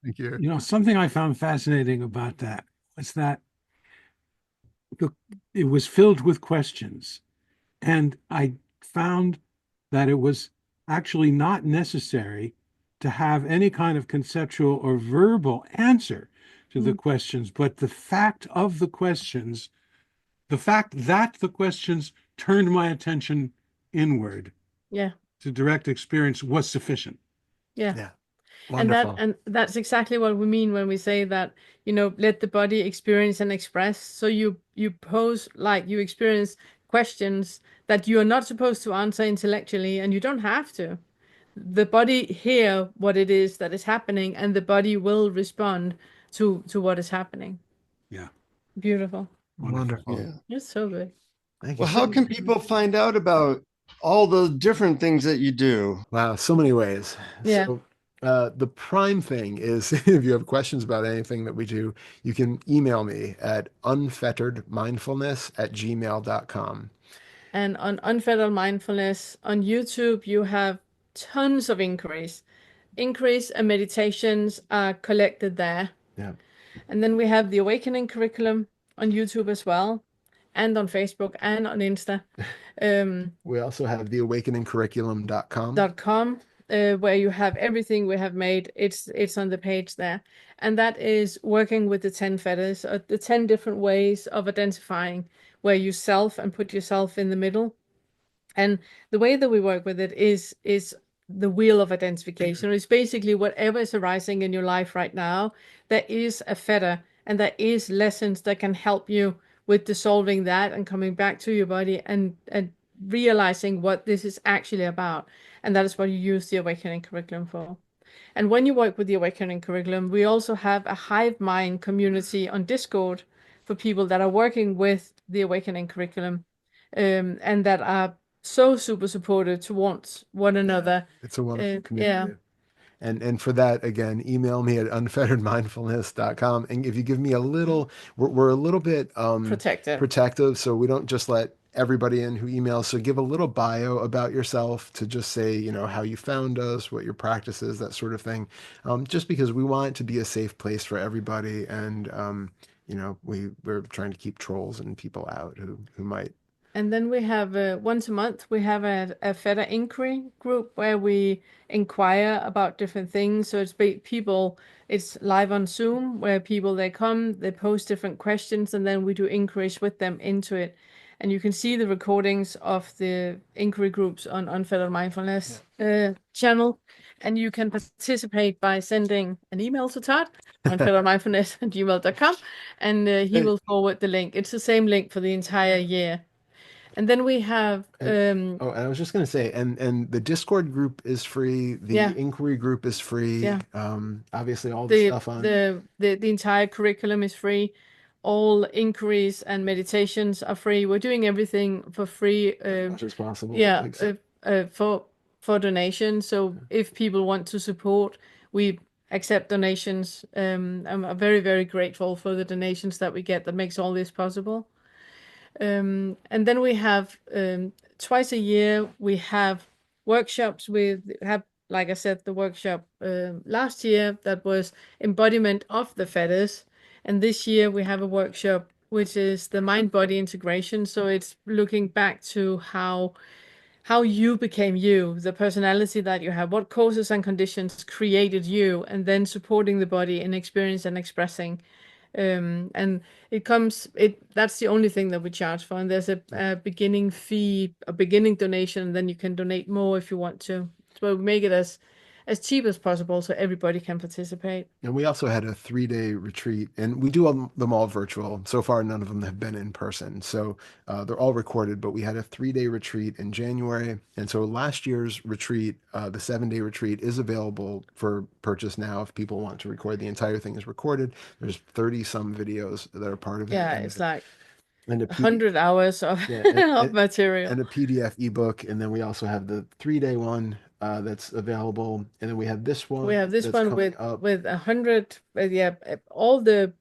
Thank you. Something I found fascinating about that was that it was filled with questions. And I found that it was actually not necessary to have any kind of conceptual or verbal answer to the questions, but the fact of the questions, the fact that the questions turned my attention inward Yeah, to direct experience was sufficient. yeah. Yeah. And Wonderful. that's exactly what we mean when we say that, let the body experience and express. So you pose, like, you experience questions that you are not supposed to answer intellectually, and you don't have to. the body hear what it is that is happening, and the body will respond to what is happening. Yeah. Beautiful. Wonderful. Yeah. It's so good. Thank you. Well, how can people find out about all the different things that you do? Wow, so many ways. Yeah. So the prime thing is if you have questions about anything that we do, you can email me at unfetterdmindfulness@gmail.com. And on Unfettered Mindfulness on YouTube, you have tons of inquiries. Inquiries and meditations are collected there. Yeah. And then we have the Awakening curriculum on YouTube as well, and on Facebook and on Insta. We also have the awakeningcurriculum.com. .com, where you have everything we have made. It's on the page there. And that is working with the 10 fetters, the 10 different ways of identifying where you self and put yourself in the middle. And the way that we work with it is the wheel of identification. It's basically whatever is arising in your life right now, there is a fetter, and there is lessons that can help you with dissolving that and coming back to your body and realizing what this is actually about. And that is what you use the Awakening curriculum for. And when you work with the Awakening curriculum, we also have a hive mind community on Discord for people that are working with the Awakening curriculum, and that are so super supportive towards one another. It's a wonderful community. Yeah. And for that, again, email me at unfetterdmindfulness.com. And if you give me a little, we're a little bit protective, so we don't just let everybody in who emails. So give a little bio about yourself, to just say, you know, how you found us, what your practice is, that sort of thing. Just because we want it to be a safe place for everybody. And, you know, we're trying to keep trolls and people out who might. And then we have once a month, we have a Fedter inquiry group where we inquire about different things. So it's people, it's live on Zoom, where people, they come, they post different questions, and then we do inquiries with them into it. And you can see the recordings of the inquiry groups on Unfettered Mindfulness channel. And you can participate by sending an email to Todd, unfetterdmindfulness@gmail.com, and he will forward the link. It's the same link for the entire year. And then we have and I was just going to say, and the Discord group is free. The inquiry group is free. Yeah. Obviously, all the stuff on the entire curriculum is free. All inquiries and meditations are free. We're doing everything for free. As much as possible. Yeah, for donation. So if people want to support, we accept donations. I'm very, very grateful for the donations that we get that makes all this possible. And then we have twice a year we have workshops. Like I said, the workshop last year that was embodiment of the fetters, and this year we have a workshop which is the mind-body integration. So it's looking back to how you became you, the personality that you have, what causes and conditions created you, and then supporting the body in experience and expressing. And that's the only thing that we charge for. And there's a beginning fee, a beginning donation, and then you can donate more if you want to. So we make it as cheap as possible so everybody can participate. And we also had a 3-day retreat, and we do them all virtual. So far, none of them have been in person. So they're all recorded, but we had a 3-day retreat in January. And so last year's retreat, the 7-day retreat, is available for purchase now. If people want to record, the entire thing is recorded. There's 30 some videos that are part of it. Yeah, it's like 100 hours of, of material. And a PDF ebook. And then we also have the 3-day one that's available. And then we have this one. We have this one with 100, all the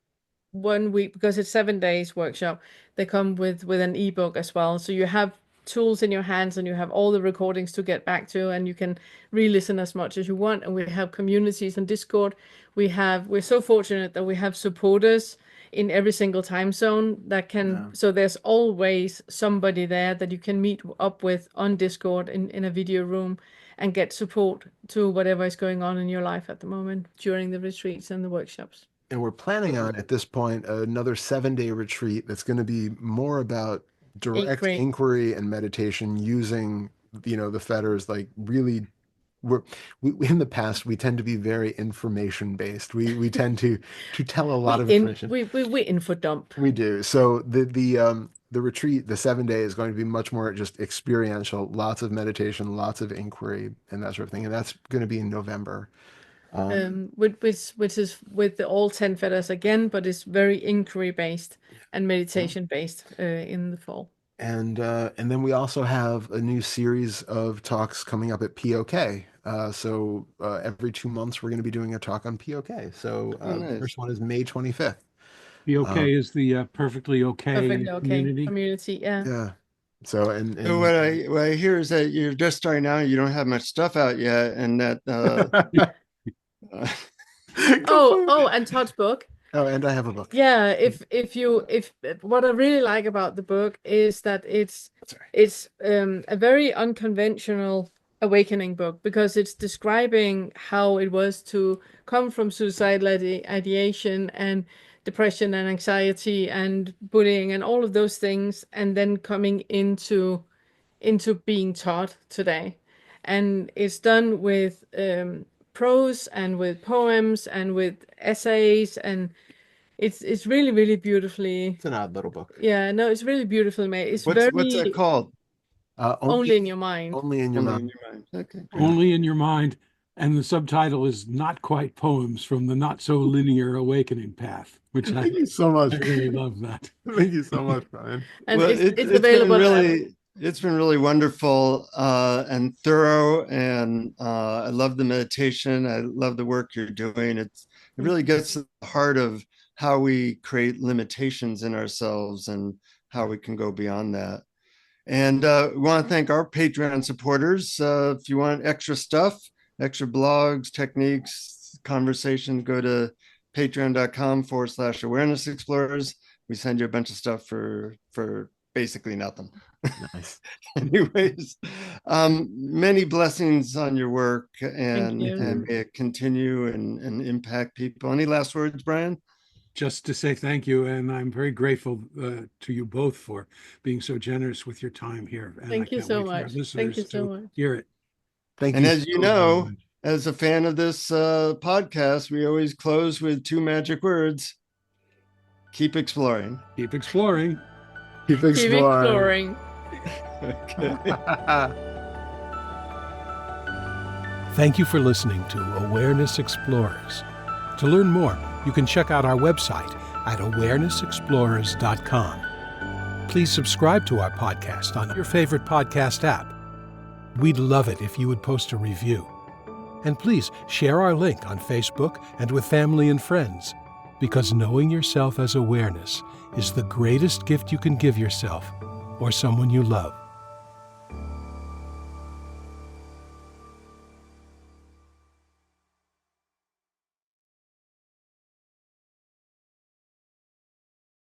1 week, because it's 7 days workshop, they come with an ebook as well. So you have tools in your hands, and you have all the recordings to get back to, and you can re-listen as much as you want. And we have communities on Discord. We're so fortunate that we have supporters in every single time zone that can, so there's always somebody there that you can meet up with on Discord in a video room and get support to whatever is going on in your life at the moment during the retreats and the workshops. And we're planning on, at this point, another 7-day retreat that's going to be more about direct inquiry and meditation using, the Fetters. Like, really, we in the past, we tend to be very information based. We tend to tell a lot of information. We info dump. We do. So the retreat, the 7-day, is going to be much more just experiential, lots of meditation, lots of inquiry, and that sort of thing. And that's going to be in November. Which is with the all 10 fetters again, but it's very inquiry based and meditation based in the fall. And then we also have a new series of talks coming up at POK. So every 2 months we're going to be doing a talk on POK. So nice. the first one is May 25th. POK is the perfectly okay Perfectly okay community. community, yeah. Yeah. So and So what I hear is that you're just starting out, you don't have much stuff out yet, and that And Todd's book. Oh, and I have a book. Yeah, if what I really like about the book is that it's a very unconventional awakening book, because it's describing how it was to come from suicidal ideation and depression and anxiety and bullying and all of those things, and then coming into being Todd today. And it's done with prose and with poems and with essays, and it's really, really beautifully. It's an odd little book. Yeah, no, it's really beautifully made. It's what's that called? Only in Your Mind. Only in Your Only Mind. in Your Mind. Okay. Only in Your Mind. And the subtitle is Not Quite Poems from the Not So Linear Awakening Path, which Thank you so much. I really love that. Thank you so much, Brian. And Well, it's available. It's been really wonderful and thorough, and I love the meditation. I love the work you're doing. It really gets to the heart of how we create limitations in ourselves and how we can go beyond that. And we want to thank our Patreon supporters. If you want extra stuff, extra blogs, techniques, conversation, go to patreon.com/awareness explorers. We send you a bunch of stuff for basically nothing. Nice. Anyways, many blessings on your work, and may it continue and impact people. Any last words, Brian? Just to say thank you, and I'm very grateful to you both for being so generous with your time here. And Thank you so much. Thank you so much. Hear it. Thank And you. as you know, as a fan of this podcast, we always close with 2 magic words. Keep exploring. Keep exploring. Keep exploring. Okay. Thank you for listening to Awareness Explorers. To learn more, you can check out our website at awarenessexplorers.com. Please subscribe to our podcast on your favorite podcast app. We'd love it if you would post a review. And please share our link on Facebook and with family and friends, because knowing yourself as awareness is the greatest gift you can give yourself or someone you love.